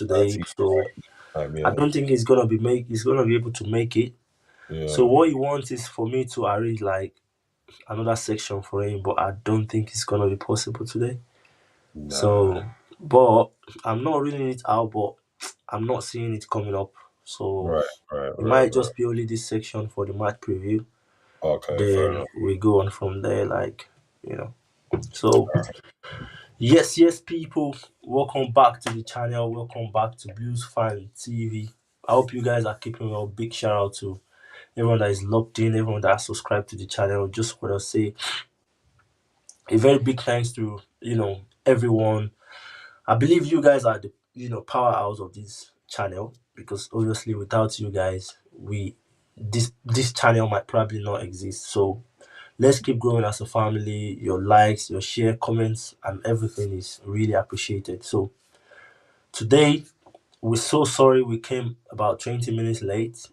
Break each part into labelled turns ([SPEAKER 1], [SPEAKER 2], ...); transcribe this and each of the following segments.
[SPEAKER 1] today, so I
[SPEAKER 2] Yeah,
[SPEAKER 1] don't think he's gonna be able to make it. So
[SPEAKER 2] yeah,
[SPEAKER 1] what he wants is for me to arrange like another section for him, but I don't think it's gonna be possible today.
[SPEAKER 2] nah,
[SPEAKER 1] So, but I'm not ruling it out, but I'm not seeing it coming up. So
[SPEAKER 2] right, right,
[SPEAKER 1] it
[SPEAKER 2] right,
[SPEAKER 1] might
[SPEAKER 2] right.
[SPEAKER 1] just be only this section for the match preview.
[SPEAKER 2] Okay, fair
[SPEAKER 1] Then
[SPEAKER 2] enough.
[SPEAKER 1] we go on from there, like you know. So yes, yes, people, welcome back to the channel. Welcome back to Blues Fan TV. I hope you guys are keeping well. Big shout out to everyone that is locked in, everyone that has subscribed to the channel. Just want to say a very big thanks to everyone. I believe you guys are the powerhouse of this channel because obviously without you guys, we this channel might probably not exist. So let's keep growing as a family. Your likes, your share, comments, and everything is really appreciated. So today we're so sorry we came about 20 minutes late.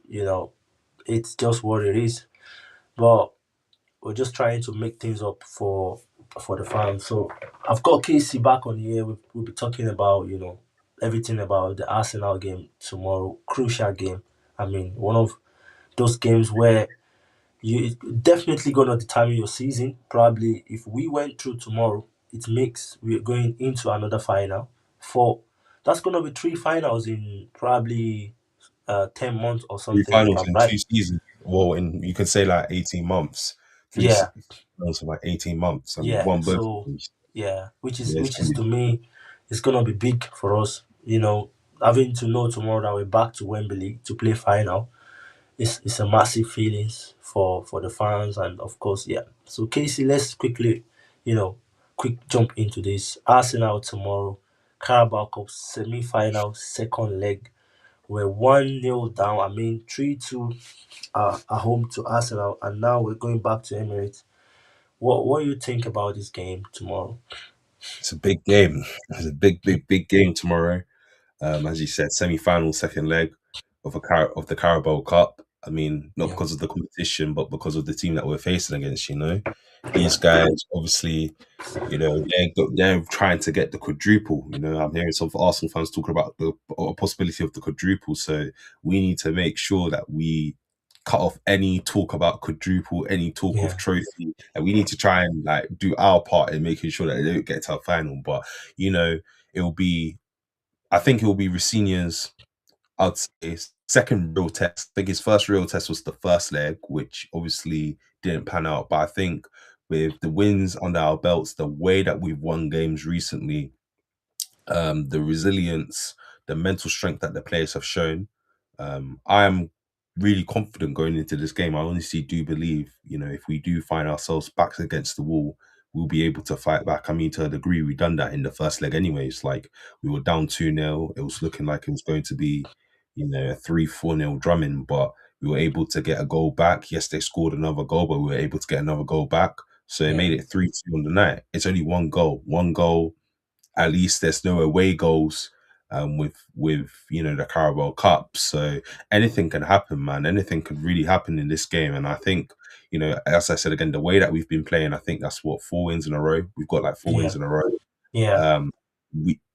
[SPEAKER 1] It's just what it is. But we're just trying to make things up for the fans. So I've got Casey back on here. We'll be talking about everything about the Arsenal game tomorrow. Crucial game. I mean, one of those games where you it's definitely gonna determine your season. Probably if we went through tomorrow, it makes we're going into another final. For that's gonna be three finals in probably 10 months or
[SPEAKER 2] Three
[SPEAKER 1] something. If
[SPEAKER 2] finals
[SPEAKER 1] I'm
[SPEAKER 2] in
[SPEAKER 1] right.
[SPEAKER 2] 2 seasons. Well, in you could say like 18 months.
[SPEAKER 1] Yeah,
[SPEAKER 2] Finals in like 18 months, and we've
[SPEAKER 1] yeah.
[SPEAKER 2] won both of
[SPEAKER 1] So
[SPEAKER 2] them.
[SPEAKER 1] yeah, which is
[SPEAKER 2] Yeah, it's
[SPEAKER 1] which is to
[SPEAKER 2] huge.
[SPEAKER 1] me, it's gonna be big for us. Having to know tomorrow that we're back to Wembley to play final. It's a massive feelings for the fans and of course, yeah. So Casey, let's quickly, quick jump into this. Arsenal tomorrow, Carabao Cup semi-final, second leg. We're 1-0 down. I mean 3-2 at home to Arsenal, and now we're going back to Emirates. What do you think about this game tomorrow?
[SPEAKER 2] It's a big game. It's a big, big, big game tomorrow. As you said, semi-final, second leg of the Carabao Cup. I mean, not
[SPEAKER 1] Yeah,
[SPEAKER 2] because of the competition, but because of the team that we're facing against. These guys obviously, they're trying to get the quadruple. I'm hearing some Arsenal fans talking about the possibility of the quadruple. So we need to make sure that we cut off any talk about quadruple, any talk of
[SPEAKER 1] yeah,
[SPEAKER 2] trophy, and we need to try and like do our part in making sure that they don't get to a final. But you know, it'll be. I think it will be Rafinha's. I'd say second real test. I think his first real test was the first leg, which obviously didn't pan out. But I think with the wins under our belts, the way that we've won games recently, the resilience, the mental strength that the players have shown. I am really confident going into this game. I honestly do believe, if we do find ourselves backs against the wall, we'll be able to fight back. I mean, to a degree, we done that in the first leg, anyways. Like we were down 2-0. It was looking like it was going to be, a 3-4-0 drumming, but we were able to get a goal back. Yes, they scored another goal, but we were able to get another goal back. So it
[SPEAKER 1] yeah,
[SPEAKER 2] made it 3-2 on the night. It's only one goal. One goal, at least there's no away goals with the Carabao Cup. So anything can happen, man. Anything could really happen in this game. And I think, as I said again, the way that we've been playing, I think that's what 4 wins in a row. We've got like four
[SPEAKER 1] yeah,
[SPEAKER 2] wins in a row.
[SPEAKER 1] yeah.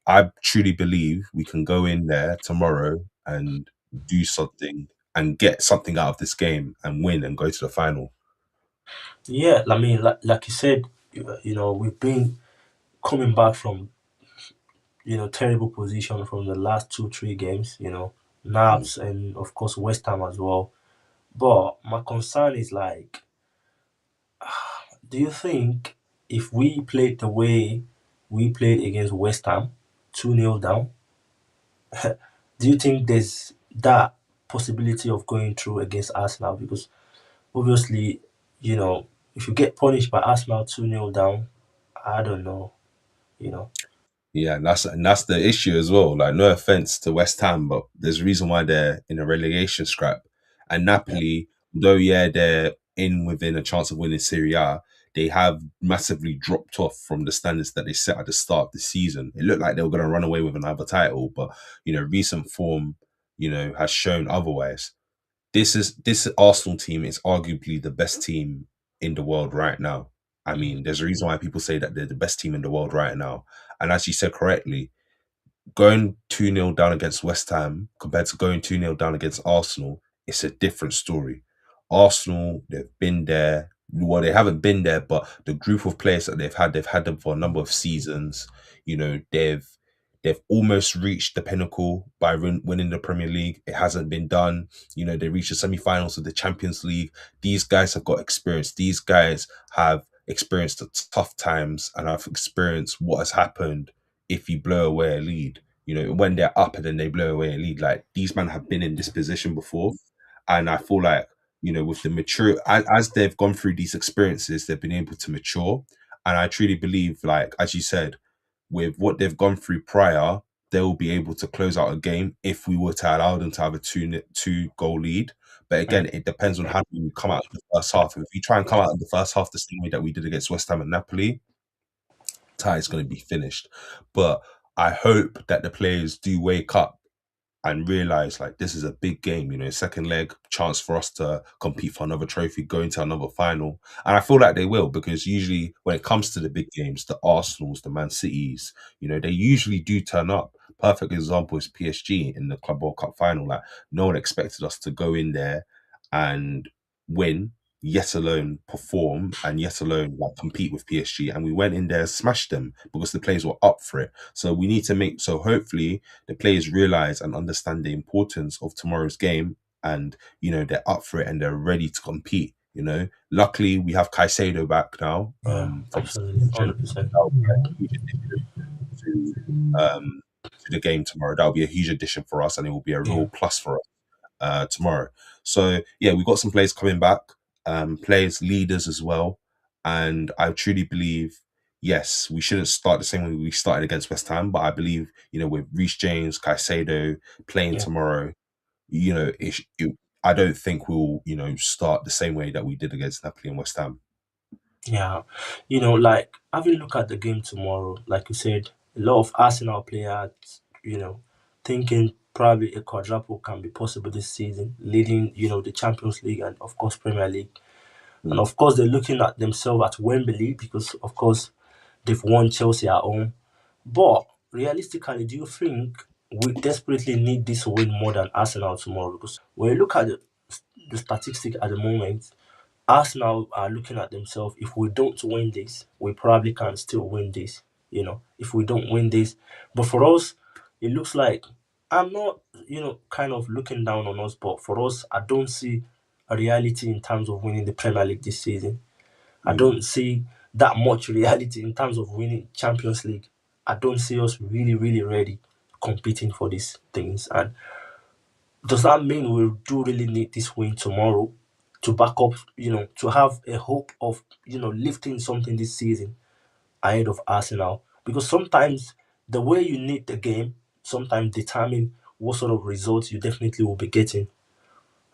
[SPEAKER 2] I truly believe we can go in there tomorrow and do something and get something out of this game and win and go to the final.
[SPEAKER 1] Yeah, I mean, like you said, we've been coming back from terrible position from the last two three games.
[SPEAKER 2] Mm.
[SPEAKER 1] Naps and of course West Ham as well. But my concern is like, do you think if we played the way we played against West Ham, 2-0 down, do you think there's that possibility of going through against Arsenal? Because obviously, you know, if you get punished by Arsenal 2-0 down, I don't know, you know.
[SPEAKER 2] Yeah, and that's the issue as well. Like, no offense to West Ham, but there's a reason why they're in a relegation scrap. And
[SPEAKER 1] Yeah,
[SPEAKER 2] Napoli, though yeah, they're in within a chance of winning Serie A, they have massively dropped off from the standards that they set at the start of the season. It looked like they were going to run away with another title, but recent form, has shown otherwise. This Arsenal team is arguably the best team in the world right now. I mean, there's a reason why people say that they're the best team in the world right now. And as you said correctly, going 2-0 down against West Ham compared to going 2-0 down against Arsenal, it's a different story. Arsenal, they've been there. Well, they haven't been there, but the group of players that they've had them for a number of seasons. You know, they've almost reached the pinnacle by winning the Premier League. It hasn't been done. You know, they reached the semi-finals of the Champions League. These guys have got experience. These guys have experienced the tough times and have experienced what has happened if you blow away a lead. You know, when they're up and then they blow away a lead, like these men have been in this position before. And I feel like, you know, with the mature, as they've gone through these experiences, they've been able to mature. And I truly believe, like, as you said, with what they've gone through prior, they'll be able to close out a game if we were to allow them to have a two goal lead. But
[SPEAKER 1] Mm.
[SPEAKER 2] again, it depends on how you come out in the first half. If you try and come out in the first half the same way that we did against West Ham and Napoli, tie is going to be finished. But I hope that the players do wake up and realize like this is a big game, you know, second leg chance for us to compete for another trophy, go into another final. And I feel like they will because usually when it comes to the big games, the Arsenals, the Man Cities, you know, they usually do turn up. Perfect example is PSG in the Club World Cup final. Like no one expected us to go in there and win, yet alone perform, and yet alone like compete with PSG. And we went in there, smashed them because the players were up for it. So we need to make so hopefully the players realize and understand the importance of tomorrow's game, and you know they're up for it and they're ready to compete. You know, luckily we have Caicedo back now
[SPEAKER 1] Yeah,
[SPEAKER 2] from
[SPEAKER 1] absolutely,
[SPEAKER 2] suspension.
[SPEAKER 1] 100%.
[SPEAKER 2] That'll be a huge addition to the game tomorrow. That'll be a huge addition for us, and it will be a
[SPEAKER 1] Yeah,
[SPEAKER 2] real plus for us tomorrow. So yeah, we've got some players coming back, players, leaders as well, and I truly believe yes, we shouldn't start the same way we started against West Ham, but I believe you know with Reece James, Caicedo playing
[SPEAKER 1] yeah,
[SPEAKER 2] tomorrow, you know I don't think we'll you know start the same way that we did against Napoli and West Ham.
[SPEAKER 1] yeah. Like having a look at the game tomorrow, like you said, a lot of Arsenal players, you know, thinking probably a quadruple can be possible this season, leading, the Champions League and of course Premier League. And
[SPEAKER 2] Mm.
[SPEAKER 1] of course they're looking at themselves at Wembley because of course they've won Chelsea at home. But realistically, do you think we desperately need this win more than Arsenal tomorrow? Because when you look at the statistic at the moment, Arsenal are looking at themselves. If we don't win this, we probably can still win this. If we don't win this, but for us, it looks like I'm not, kind of looking down on us. But for us, I don't see a reality in terms of winning the Premier League this season. I
[SPEAKER 2] Mm.
[SPEAKER 1] don't see that much reality in terms of winning Champions League. I don't see us really, really ready competing for these things. And does that mean we do really need this win tomorrow to back up, to have a hope of, lifting something this season ahead of Arsenal? Because sometimes the way you need the game sometimes determine what sort of results you definitely will be getting.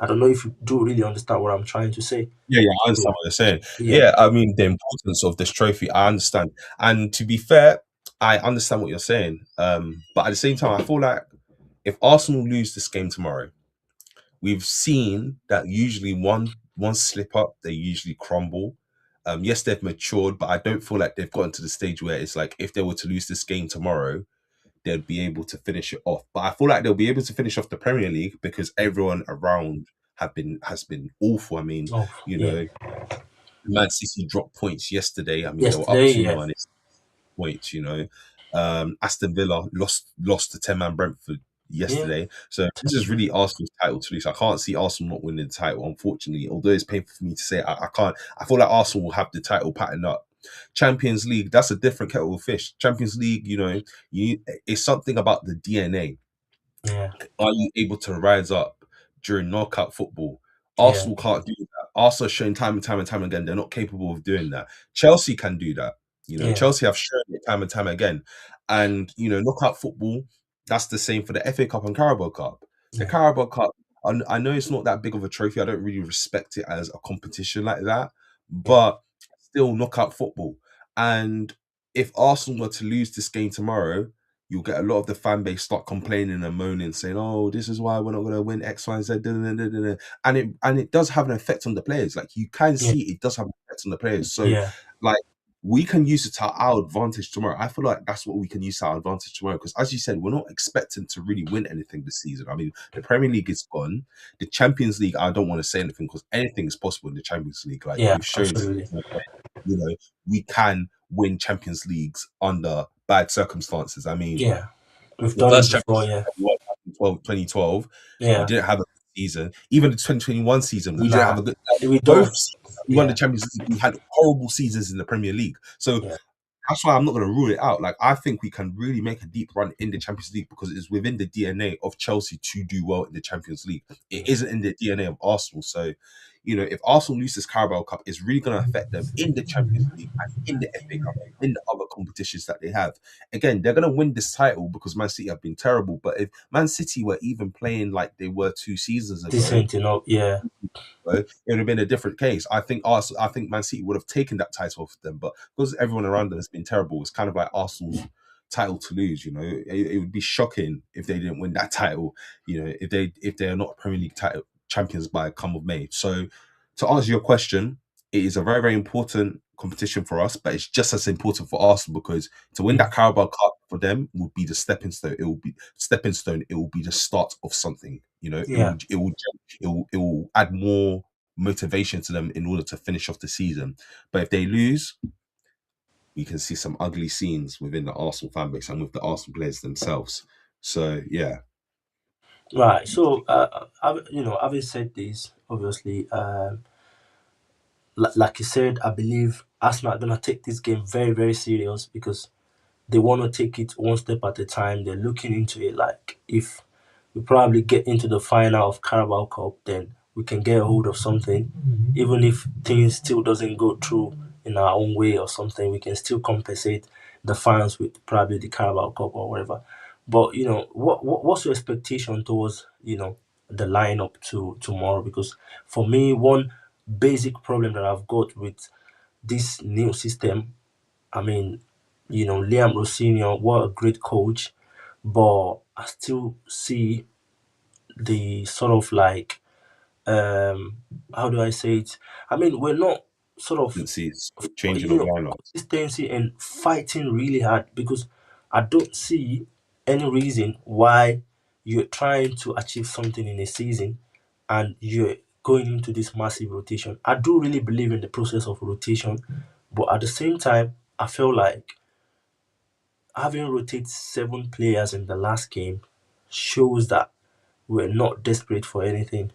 [SPEAKER 1] I don't know if you do really understand what I'm trying to say.
[SPEAKER 2] Yeah, yeah, I
[SPEAKER 1] So,
[SPEAKER 2] understand what you're saying.
[SPEAKER 1] yeah,
[SPEAKER 2] Yeah, I mean the importance of this trophy, I understand. And to be fair, I understand what you're saying. But at the same time, I feel like if Arsenal lose this game tomorrow, we've seen that usually one slip up, they usually crumble. Yes, they've matured, but I don't feel like they've gotten to the stage where it's like if they were to lose this game tomorrow, they'd be able to finish it off. But I feel like they'll be able to finish off the Premier League because everyone around has been awful. I mean,
[SPEAKER 1] oh,
[SPEAKER 2] you
[SPEAKER 1] yeah.
[SPEAKER 2] know, Man City dropped points yesterday. I mean, they were up
[SPEAKER 1] Yesterday,
[SPEAKER 2] 2
[SPEAKER 1] yeah.
[SPEAKER 2] 0 and it's points, you know. Aston Villa lost to 10-man Brentford
[SPEAKER 1] Yeah,
[SPEAKER 2] yesterday. So this is
[SPEAKER 1] terrible.
[SPEAKER 2] really Arsenal's title to lose. I can't see Arsenal not winning the title, unfortunately. Although it's painful for me to say, I can't. I feel like Arsenal will have the title patterned up. Champions League, that's a different kettle of fish. Champions League, you know, it's something about the DNA.
[SPEAKER 1] Yeah,
[SPEAKER 2] Are you able to rise up during knockout football?
[SPEAKER 1] yeah,
[SPEAKER 2] Arsenal can't do that. Arsenal showing time and time and time again they're not capable of doing that. Chelsea can do that. You know,
[SPEAKER 1] yeah,
[SPEAKER 2] Chelsea have shown it time and time again. And you know, knockout football, that's the same for the FA Cup and Carabao Cup. The
[SPEAKER 1] yeah,
[SPEAKER 2] Carabao Cup, I know it's not that big of a trophy. I don't really respect it as a competition like that,
[SPEAKER 1] yeah,
[SPEAKER 2] but still knockout football. And if Arsenal were to lose this game tomorrow, you'll get a lot of the fan base start complaining and moaning, saying, "Oh, this is why we're not going to win X, Y, and Z." Da, da, da, da, da. And it does have an effect on the players. Like you can
[SPEAKER 1] yeah,
[SPEAKER 2] see, it does have an effect on the players. So,
[SPEAKER 1] yeah,
[SPEAKER 2] like we can use it to our advantage tomorrow. I feel like that's what we can use to our advantage tomorrow. Because as you said, we're not expecting to really win anything this season. I mean, the Premier League is gone. The Champions League, I don't want to say anything because anything is possible in the Champions League. Like
[SPEAKER 1] Yeah,
[SPEAKER 2] we've shown,
[SPEAKER 1] absolutely.
[SPEAKER 2] you know, we can win Champions Leagues under bad circumstances. I mean,
[SPEAKER 1] Yeah, we've
[SPEAKER 2] the
[SPEAKER 1] done it
[SPEAKER 2] first
[SPEAKER 1] before.
[SPEAKER 2] Champions
[SPEAKER 1] Yeah,
[SPEAKER 2] League was 2012. We
[SPEAKER 1] yeah.
[SPEAKER 2] didn't have a good season. Even the 2021 season, we didn't have
[SPEAKER 1] Nah,
[SPEAKER 2] a good.
[SPEAKER 1] we
[SPEAKER 2] Both
[SPEAKER 1] don't.
[SPEAKER 2] seasons that we won the
[SPEAKER 1] Yeah,
[SPEAKER 2] Champions League, we had horrible seasons in the Premier League. So
[SPEAKER 1] yeah,
[SPEAKER 2] that's why I'm not going to rule it out. Like I think we can really make a deep run in the Champions League because it's within the DNA of Chelsea to do well in the Champions League. It
[SPEAKER 1] yeah.
[SPEAKER 2] isn't in the DNA of Arsenal. So, if Arsenal loses Carabao Cup, it's really going to affect them in the Champions League and in the FA Cup and in the other competitions that they have. Again, they're going to win this title because Man City have been terrible. But if Man City were even playing like they were 2 seasons ago,
[SPEAKER 1] Decent enough. Yeah,
[SPEAKER 2] it would have been a different case. I think Man City would have taken that title off them, but because everyone around them has been terrible, it's kind of like Arsenal's title to lose. It would be shocking if they didn't win that title. If they are not Premier League title champions by come of May. So, to answer your question, it is a very very important competition for us, but it's just as important for Arsenal because to win
[SPEAKER 1] mm,
[SPEAKER 2] that Carabao Cup for them would be the stepping stone. It will be stepping stone. It will be the start of something. It
[SPEAKER 1] yeah.
[SPEAKER 2] will it will add more motivation to them in order to finish off the season. But if they lose, we can see some ugly scenes within the Arsenal fan base and with the Arsenal players themselves. So yeah,
[SPEAKER 1] Right. So, having said this, obviously, like you said, I believe Arsenal are gonna take this game very, very serious because they want to take it one step at a time. They're looking into it like if we probably get into the final of Carabao Cup, then we can get a hold of something. Even if things still doesn't go through in our own way or something, we can still compensate the fans with probably the Carabao Cup or whatever. But what's your expectation towards the lineup to tomorrow? Because for me, one basic problem that I've got with this new system, I mean, Liam Rosinho, what a great coach, but I still see the sort of like, how do I say it? I mean, we're not sort of,
[SPEAKER 2] let's see, it's changing of lineups.
[SPEAKER 1] consistency and fighting really hard because I don't see any reason why you're trying to achieve something in a season and you're going into this massive rotation. I do really believe in the process of rotation, but at the same time, I feel like having rotated 7 players in the last game shows that we're not desperate for anything.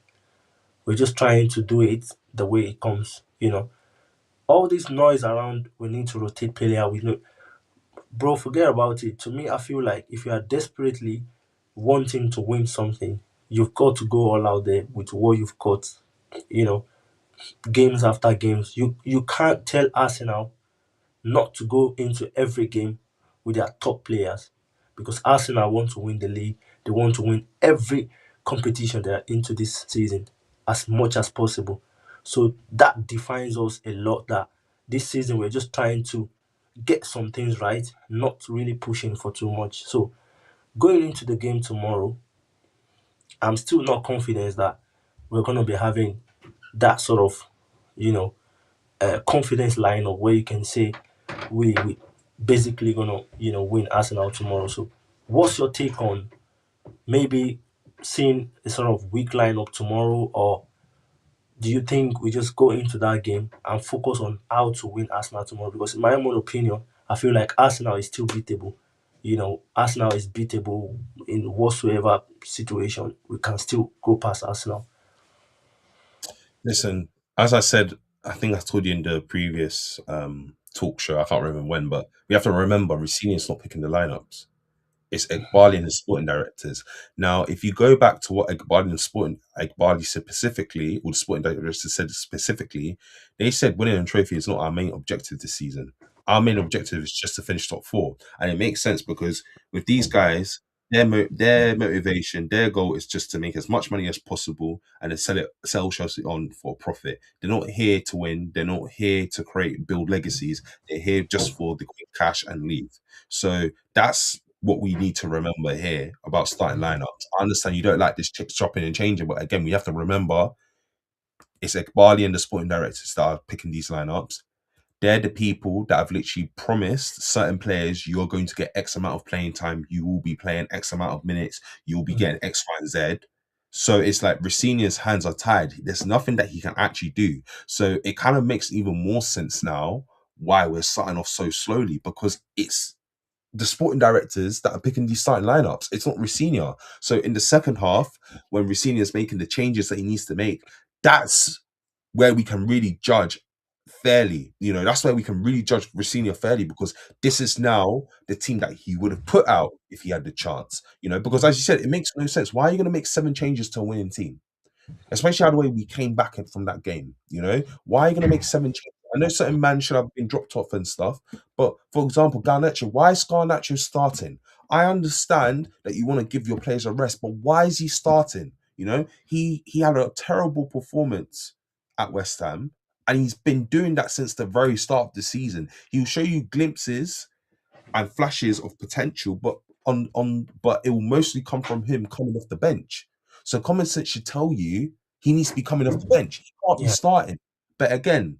[SPEAKER 1] We're just trying to do it the way it comes. All this noise around we need to rotate player, we know, bro, forget about it. To me, I feel like if you are desperately wanting to win something, you've got to go all out there with what you've got. You know, games after games. You can't tell Arsenal not to go into every game with their top players because Arsenal want to win the league. They want to win every competition they are into this season as much as possible. So that defines us a lot that this season we're just trying to get some things right, not really pushing for too much. So going into the game tomorrow, I'm still not confident that we're going to be having that sort of, you know, confidence line of where you can say we basically gonna win Arsenal tomorrow. So, what's your take on maybe seeing a sort of weak lineup tomorrow, or do you think we just go into that game and focus on how to win Arsenal tomorrow? Because in my own opinion, I feel like Arsenal is still beatable. Arsenal is beatable in whatsoever situation. We can still go past Arsenal.
[SPEAKER 2] Listen, as I said, I think I told you in the previous talk show. I can't remember when, but we have to remember Rossini's not picking the lineups. It's Ekbali and the sporting directors. Now, if you go back to what Ekbali said specifically, or the sporting directors said specifically, they said winning a trophy is not our main objective this season. Our main objective is just to finish top four, and it makes sense because with these guys, their motivation, their goal is just to make as much money as possible and then sell Chelsea on for profit. They're not here to win. They're not here to build legacies. They're here just for the quick cash and leave. So that's what we need to remember here about starting lineups. I understand you don't like this chopping and changing, but again, we have to remember it's Ekbali and the sporting directors that are picking these lineups. They're the people that have literally promised certain players you're going to get X amount of playing time, you will be playing X amount of minutes, you'll be
[SPEAKER 1] Mm.
[SPEAKER 2] getting X, Y, and Z. So it's like Rosinia's hands are tied. There's nothing that he can actually do. So it kind of makes even more sense now why we're starting off so slowly, because it's the sporting directors that are picking these starting lineups. It's not Rosinia. So in the second half, when Rosinia is making the changes that he needs to make, that's where we can really judge fairly. You know, that's where we can really judge Rosinia fairly, because this is now the team that he would have put out if he had the chance. You know, because as you said, it makes no sense. Why are you going to make 7 changes to a winning team? Especially how the way we came back from that game. You know, why are you going to make 7 changes? I know certain man should have been dropped off and stuff, but for example, Garnacho, why is Garnacho starting? I understand that you want to give your players a rest, but why is he starting? You know, he had a terrible performance at West Ham, and he's been doing that since the very start of the season. He'll show you glimpses and flashes of potential, but but it will mostly come from him coming off the bench. So common sense should tell you he needs to be coming off the bench. He can't be
[SPEAKER 1] Yeah.
[SPEAKER 2] starting. But again,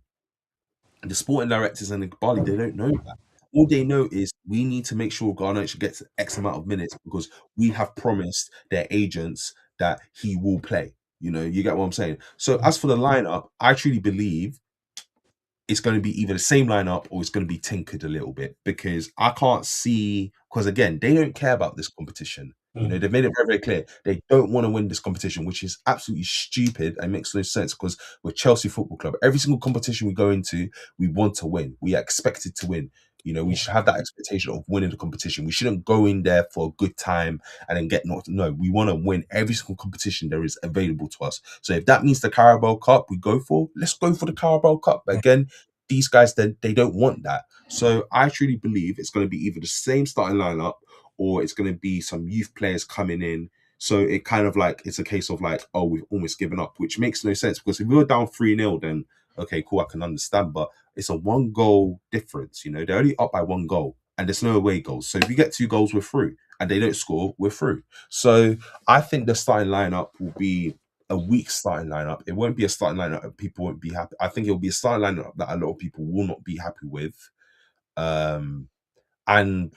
[SPEAKER 2] the sporting directors and the Bali, they don't know that. All they know is we need to make sure Garnacho gets X amount of minutes because we have promised their agents that he will play. You know, you get what I'm saying. So
[SPEAKER 1] Mm.
[SPEAKER 2] as for the lineup, I truly believe it's going to be either the same lineup or it's going to be tinkered a little bit, because I can't see, because again, they don't care about this competition. You know,
[SPEAKER 1] Mm.
[SPEAKER 2] they've made it very, very clear they don't want to win this competition, which is absolutely stupid and makes no sense because we're Chelsea Football Club. Every single competition we go into, we want to win. We are expected to win. You know, we
[SPEAKER 1] Yeah.
[SPEAKER 2] should have that expectation of winning the competition. We shouldn't go in there for a good time and then get knocked. No, we want to win every single competition there is available to us. So if that means the Carabao Cup, we go for. Let's go for the Carabao Cup. But again, these guys, then they don't want that. So I truly believe it's going to be either the same starting lineup or it's going to be some youth players coming in. So it kind of like it's a case of like, oh, we've almost given up, which makes no sense because if we were down 3-0, then okay, cool, I can understand. But it's a 1 goal difference, you know, they're only up by 1 goal and there's no away goals. So if you get 2 goals, we're through. And they don't score, we're through. So I think the starting lineup will be a weak starting lineup. It won't be a starting lineup that people won't be happy. I think it'll be a starting lineup that a lot of people will not be happy with. Um, and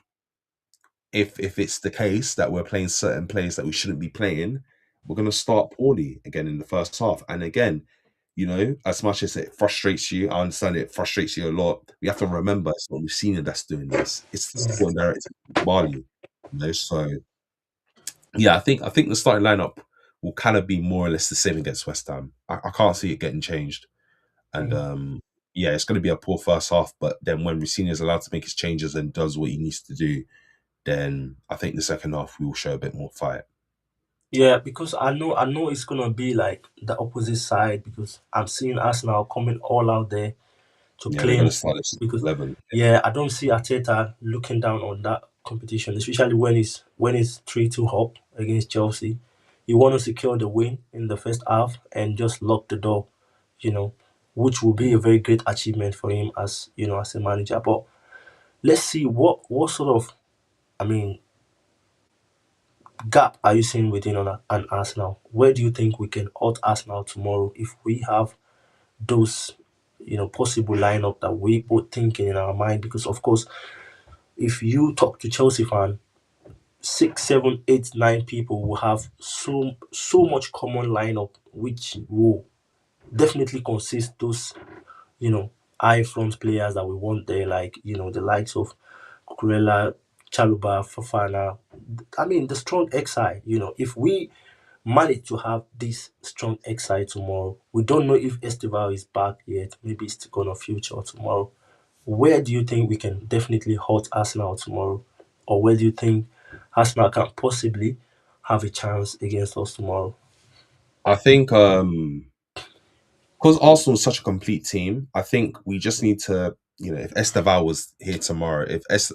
[SPEAKER 2] if it's the case that we're playing certain players that we shouldn't be playing, we're gonna start poorly again in the first half. And again, you know, as much as it frustrates you, I understand it frustrates you a lot. We have to remember it's not Lucina that's doing this; it's the
[SPEAKER 1] Yeah.
[SPEAKER 2] sporting director, Barley. You know, so yeah, I think the starting lineup will kind of be more or less the same against West Ham. I can't see it getting changed. And
[SPEAKER 1] Mm.
[SPEAKER 2] yeah, it's going to be a poor first half. But then when Rosini is allowed to make his changes and does what he needs to do, then I think the second half we will show a bit more fight.
[SPEAKER 1] Yeah, because I know it's gonna be like the opposite side because I'm seeing Arsenal coming all out there to
[SPEAKER 2] Yeah, they're going to
[SPEAKER 1] claim
[SPEAKER 2] start this
[SPEAKER 1] because
[SPEAKER 2] 11.
[SPEAKER 1] yeah, I don't see Arteta looking down on that competition, especially when it's 3-2 up against Chelsea. You want to secure the win in the first half and just lock the door, you know, which will be a very great achievement for him as as a manager. But let's see what sort of I mean gap are you seeing within an Arsenal? Where do you think we can out Arsenal tomorrow if we have those possible lineup that we both thinking in our mind? Because of course, if you talk to Chelsea fan, six, seven, eight, nine people will have so much common lineup, which will definitely consist those high front players that we want there, like the likes of Cucurella, Chaluba, Fofana. I mean, the strong XI. If we manage to have this strong XI tomorrow, we don't know if Estival is back yet. Maybe it's gonna future tomorrow. Where do you think we can definitely halt Arsenal tomorrow? Or where do you think Arsenal can possibly have a chance against us tomorrow?
[SPEAKER 2] I think because Arsenal is such a complete team, I think we just need to, you know, if Esteval was here tomorrow,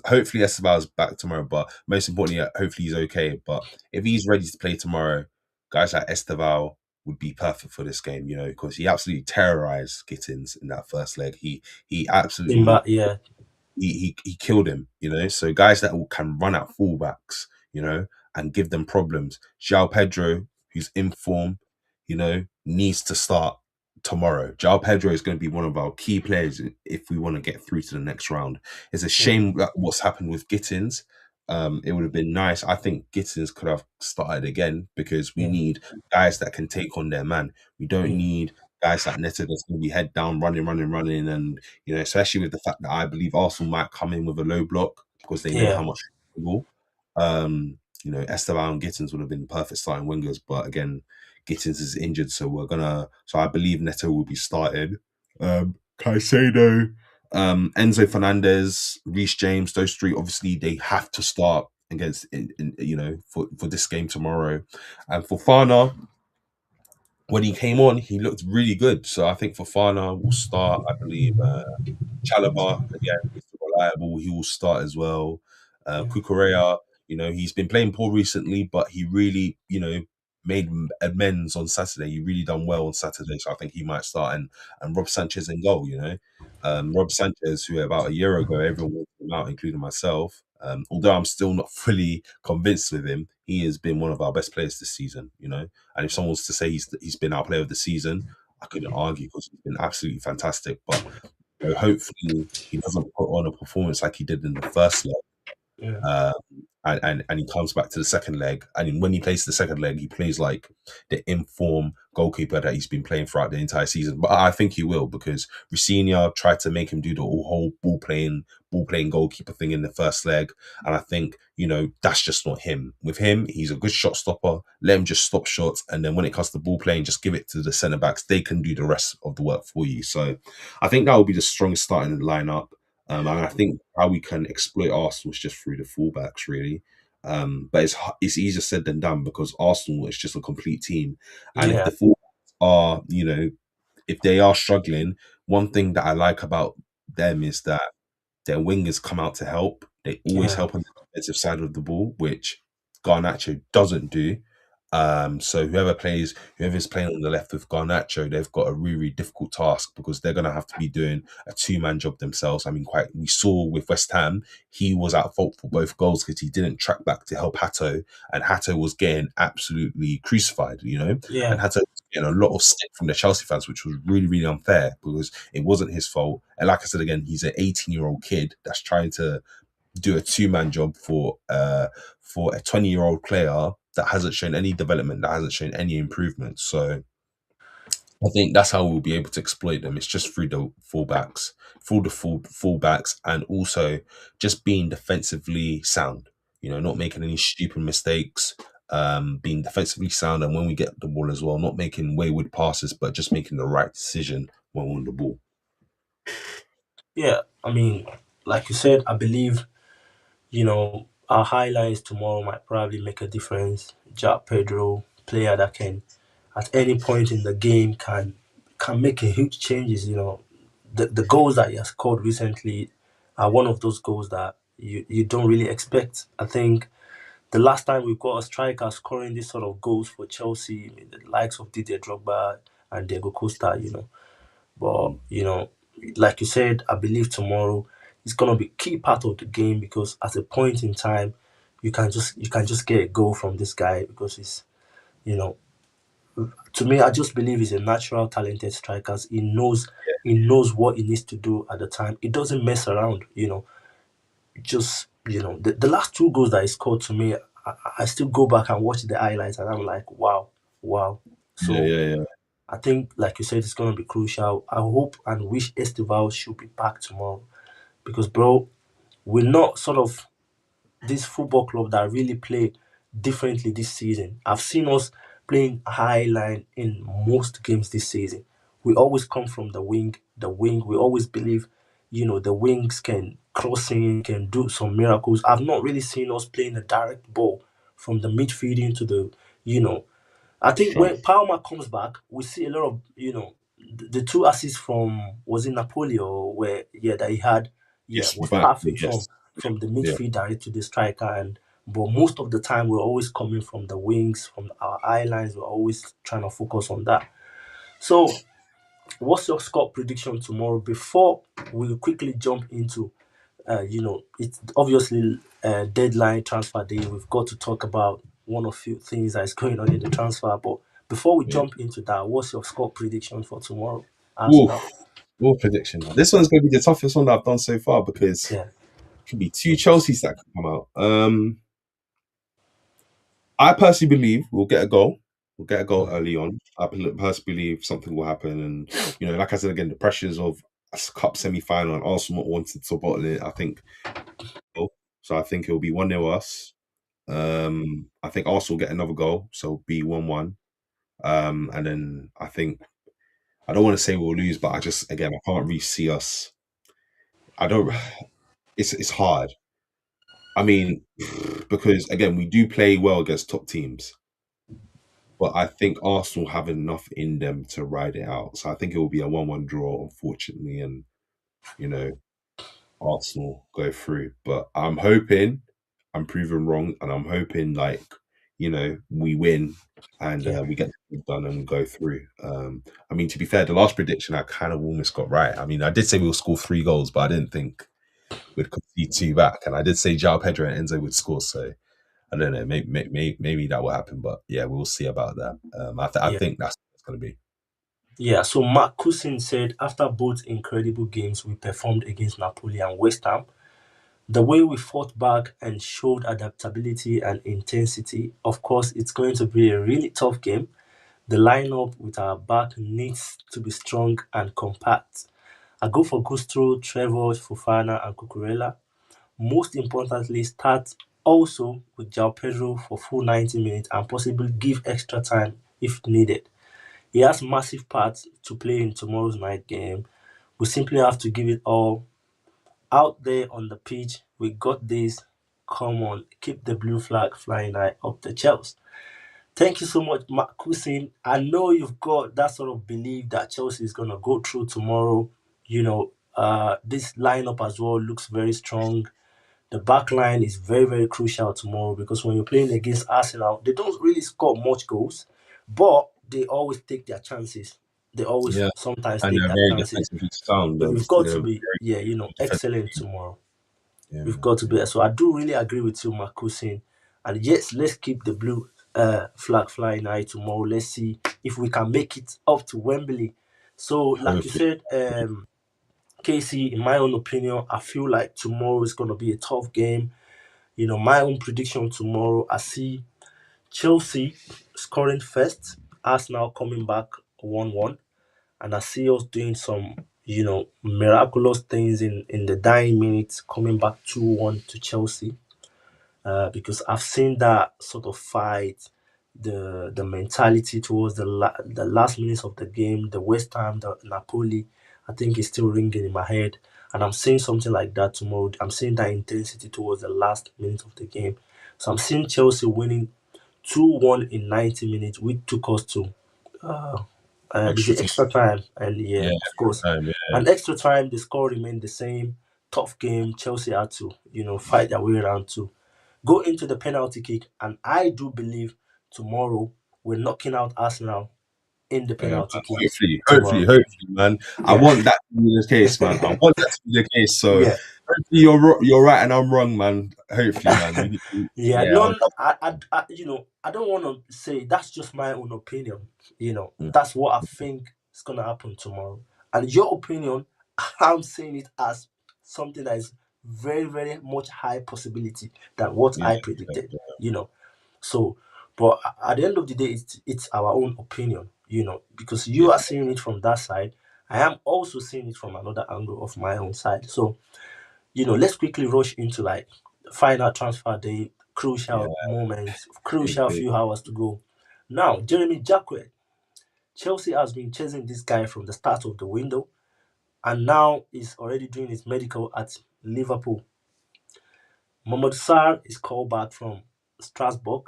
[SPEAKER 2] hopefully Esteval is back tomorrow, but most importantly, hopefully he's okay. But if he's ready to play tomorrow, guys like Esteval would be perfect for this game, you know, because he absolutely terrorized Gittins in that first leg. He
[SPEAKER 1] Timber,
[SPEAKER 2] absolutely
[SPEAKER 1] yeah.
[SPEAKER 2] he killed him, you know. So guys that can run at fullbacks, you know, and give them problems. João Pedro, who's in form, you know, needs to start. tomorrow. João Pedro is going to be one of our key players if we want to get through to the next round. It's a
[SPEAKER 1] yeah,
[SPEAKER 2] shame that what's happened with Gittins. It would have been nice. I think Gittins could have started again because we
[SPEAKER 1] yeah,
[SPEAKER 2] need guys that can take on their man. We don't
[SPEAKER 1] yeah,
[SPEAKER 2] need guys like Neto that's going to be head down, running, running, running, and especially with the fact that I believe Arsenal might come in with a low block because they know
[SPEAKER 1] yeah,
[SPEAKER 2] how much we will. Esteban and Gittins would have been perfect starting wingers, but again, Gittins is injured, so So I believe Neto will be started. Caicedo, Enzo Fernandez, Reece James, those three obviously they have to start against for this game tomorrow. And for Fana, when he came on, he looked really good. So I think Fofana will start. I believe Chalobah, again, Mr. Reliable, he will start as well.
[SPEAKER 1] yeah,
[SPEAKER 2] Kukurea, he's been playing poor recently, but he really, made amends on Saturday. He really done well on Saturday, so I think he might start. And Rob Sanchez in goal, Rob Sanchez, who about a year ago everyone wanted him out, including myself. Although I'm still not fully convinced with him, he has been one of our best players this season. And if someone was to say he's been our player of the season, I couldn't argue because he's been absolutely fantastic. But hopefully he doesn't put on a performance like he did in the first leg.
[SPEAKER 1] yeah,
[SPEAKER 2] Um, and he comes back to the second leg. And when he plays the second leg, he plays like the informed goalkeeper that he's been playing throughout the entire season. But I think he will because Ricina tried to make him do the whole ball playing goalkeeper thing in the first leg. And I think, that's just not him. With him, he's a good shot stopper. Let him just stop shots. And then when it comes to ball playing, just give it to the centre backs. They can do the rest of the work for you. So I think that will be the strongest starting lineup. And I think how we can exploit Arsenal is just through the fullbacks, really. But it's easier said than done because Arsenal is just a complete team, and if
[SPEAKER 1] yeah,
[SPEAKER 2] the fullbacks are, if they are struggling, one thing that I like about them is that their wingers come out to help. They always
[SPEAKER 1] yeah,
[SPEAKER 2] help on the defensive side of the ball, which Garnacho doesn't do. So whoever's playing on the left with Garnacho, they've got a really, really difficult task because they're going to have to be doing a two-man job themselves. I mean, we saw with West Ham, he was at fault for both goals because he didn't track back to help Hato, and Hato was getting absolutely crucified, and
[SPEAKER 1] yeah,
[SPEAKER 2] Hato was getting a lot of stick from the Chelsea fans, which was really, really unfair because it wasn't his fault. And like I said again, he's an 18-year-old kid that's trying to do a two-man job for a 20-year-old player that hasn't shown any development, that hasn't shown any improvement. So I think that's how we'll be able to exploit them. It's just through the fullbacks, through the fullbacks, and also just being defensively sound. Not making any stupid mistakes. Being defensively sound, and when we get the ball as well, not making wayward passes, but just making the right decision when we're on the ball.
[SPEAKER 1] yeah. I mean, like you said, I believe our highlights tomorrow might probably make a difference. Jack Pedro, player that can, at any point in the game, can make a huge changes. The goals that he has scored recently are one of those goals that you don't really expect. I think the last time we got a striker scoring this sort of goals for Chelsea, the likes of Didier Drogba and Diego Costa, But
[SPEAKER 2] Mm.
[SPEAKER 1] like you said, I believe tomorrow is gonna be key part of the game because at a point in time, you can just get a goal from this guy because you know to me I just believe he's a natural talented striker. He knows what he needs to do at the time. He doesn't mess around. Just the last two goals that he scored to me, I still go back and watch the highlights and I'm like, wow, wow.
[SPEAKER 2] Yeah,
[SPEAKER 1] So
[SPEAKER 2] yeah, yeah.
[SPEAKER 1] I think, like you said, it's going to be crucial. I hope and wish Estival should be back tomorrow because, bro, we're not sort of this football club that really play differently this season. I've seen us playing high line in most games this season. We always come from the wing. The wing, we always believe, the wings can cross in, can do some miracles. I've not really seen us playing a direct ball from the midfield into you know, I think
[SPEAKER 2] Strong.
[SPEAKER 1] when Palmer comes back, we see a lot of the two assists from was it Napoli or where that he had
[SPEAKER 2] Yes,
[SPEAKER 1] was
[SPEAKER 2] back.
[SPEAKER 1] perfect
[SPEAKER 2] Yes.
[SPEAKER 1] from the
[SPEAKER 2] Yeah.
[SPEAKER 1] midfield direct to the striker and but most of the time we're always coming from the wings from our eye lines. We're always trying to focus on that. So what's your score prediction tomorrow before we quickly jump into it's obviously deadline transfer day. We've got to talk about one of few things that is going on in the transfer. But Before we
[SPEAKER 2] Yeah.
[SPEAKER 1] jump into that, what's your score prediction for tomorrow, Arsenal?
[SPEAKER 2] Oof. War prediction. This one's going to be the toughest one that I've done so far because
[SPEAKER 1] Yeah,
[SPEAKER 2] it could be two Chelsea's that could come out. I personally believe we'll get a goal. We'll get a goal
[SPEAKER 1] mm,
[SPEAKER 2] early on. Personally believe something will happen, and like I said again, the pressures of a cup semi final and Arsenal not wanted to bottle it. I think so. I think it'll be 1-0 us. I think Arsenal get another goal, so it'll be 1-1. And then I think I don't want to say we'll lose, but I just again I can't really see us. I don't. It's hard. I mean, because again we do play well against top teams, but I think Arsenal have enough in them to ride it out. So I think it will be a 1-1 draw, unfortunately, and you know Arsenal go through. But I'm hoping I'm proven wrong, and I'm hoping we win and
[SPEAKER 1] yeah,
[SPEAKER 2] we get the job done and we go through. I mean, to be fair, the last prediction I kind of almost got right. I mean, I did say we'll score 3 goals, but I didn't think we'd concede 2 back, and I did say João Pedro and Enzo would score. So I don't know, maybe that will happen, but yeah, we'll see about that. I
[SPEAKER 1] yeah.
[SPEAKER 2] think that's what it's going to be.
[SPEAKER 1] Yeah, so Mark Cousin said after both incredible games we performed against Napoli and West Ham, the way we fought back and showed adaptability and intensity, of course, it's going to be a really tough game. The lineup with our back needs to be strong and compact. I go for Gusto, Trevor, Fofana, and Cucurella. Most importantly, start also with João Pedro for full 90 minutes and possibly give extra time if needed. He has massive parts to play in tomorrow's night game. We simply have to give it all out there on the pitch. We got this. Come on, keep the blue flag flying high up the Chelsea. Thank you so much, Mark Cousin. I know you've got that sort of belief that Chelsea is going to go through tomorrow. This lineup as well looks very strong. The back line is very, very crucial tomorrow because when you're playing against Arsenal, they don't really score much goals, but they always take their chances. They always
[SPEAKER 2] Yeah,
[SPEAKER 1] sometimes
[SPEAKER 2] and
[SPEAKER 1] take
[SPEAKER 2] they're
[SPEAKER 1] their
[SPEAKER 2] very
[SPEAKER 1] chances.
[SPEAKER 2] defensively sound.
[SPEAKER 1] So
[SPEAKER 2] They're,
[SPEAKER 1] we've got
[SPEAKER 2] they're
[SPEAKER 1] to
[SPEAKER 2] very
[SPEAKER 1] be, yeah,
[SPEAKER 2] defensive.
[SPEAKER 1] excellent tomorrow. We've
[SPEAKER 2] Yeah,
[SPEAKER 1] got to
[SPEAKER 2] yeah,
[SPEAKER 1] be. So I do really agree with you, Marcusin. And yes, let's keep the blue flag flying high tomorrow. Let's see if we can make it up to Wembley. So, like you
[SPEAKER 2] hopefully.
[SPEAKER 1] said, Casey, in my own opinion, I feel like tomorrow is going to be a tough game. My own prediction tomorrow, I see Chelsea scoring first, Arsenal coming back 1-1, and I see us doing some, miraculous things in the dying minutes, coming back 2-1 to Chelsea. Because I've seen that sort of fight, the mentality towards the last minutes of the game, the West Ham, the Napoli. I think it's still ringing in my head, and I'm seeing something like that tomorrow. I'm seeing that intensity towards the last minute of the game. So I'm seeing Chelsea winning 2-1 in 90 minutes, which took us to uh, is
[SPEAKER 2] Extra
[SPEAKER 1] it
[SPEAKER 2] time.
[SPEAKER 1] extra time? And yeah,
[SPEAKER 2] Yeah,
[SPEAKER 1] of course.
[SPEAKER 2] extra time. Yeah,
[SPEAKER 1] And extra time, the score remained the same. Tough game. Chelsea had to, fight their way around to go into the penalty kick. And I do believe tomorrow we're knocking out Arsenal in the
[SPEAKER 2] yeah, man.
[SPEAKER 1] penalty kick
[SPEAKER 2] Hopefully,
[SPEAKER 1] tomorrow.
[SPEAKER 2] man. I
[SPEAKER 1] Yeah.
[SPEAKER 2] want that to be the case, man. I want that to be the case. So
[SPEAKER 1] Yeah.
[SPEAKER 2] hopefully you're right and I'm wrong, man. Hopefully, man.
[SPEAKER 1] Yeah,
[SPEAKER 2] Yeah,
[SPEAKER 1] no, I don't want to say that's just my own opinion.
[SPEAKER 2] mm,
[SPEAKER 1] That's what I think is gonna happen tomorrow. And your opinion, I'm saying it as something that is very, very much high possibility than what
[SPEAKER 2] yeah,
[SPEAKER 1] I predicted. So, but at the end of the day, it's our own opinion. Because
[SPEAKER 2] yeah,
[SPEAKER 1] you are seeing it from that side, I am also seeing it from another angle of my own side. So let's quickly rush into like final transfer day,
[SPEAKER 2] yeah.
[SPEAKER 1] crucial moments,
[SPEAKER 2] Big,
[SPEAKER 1] crucial
[SPEAKER 2] big.
[SPEAKER 1] few hours to go. Now, Jeremy Jacquet, Chelsea has been chasing this guy from the start of the window, and now is already doing his medical at Liverpool. Mohamed Sarr is called back from Strasbourg.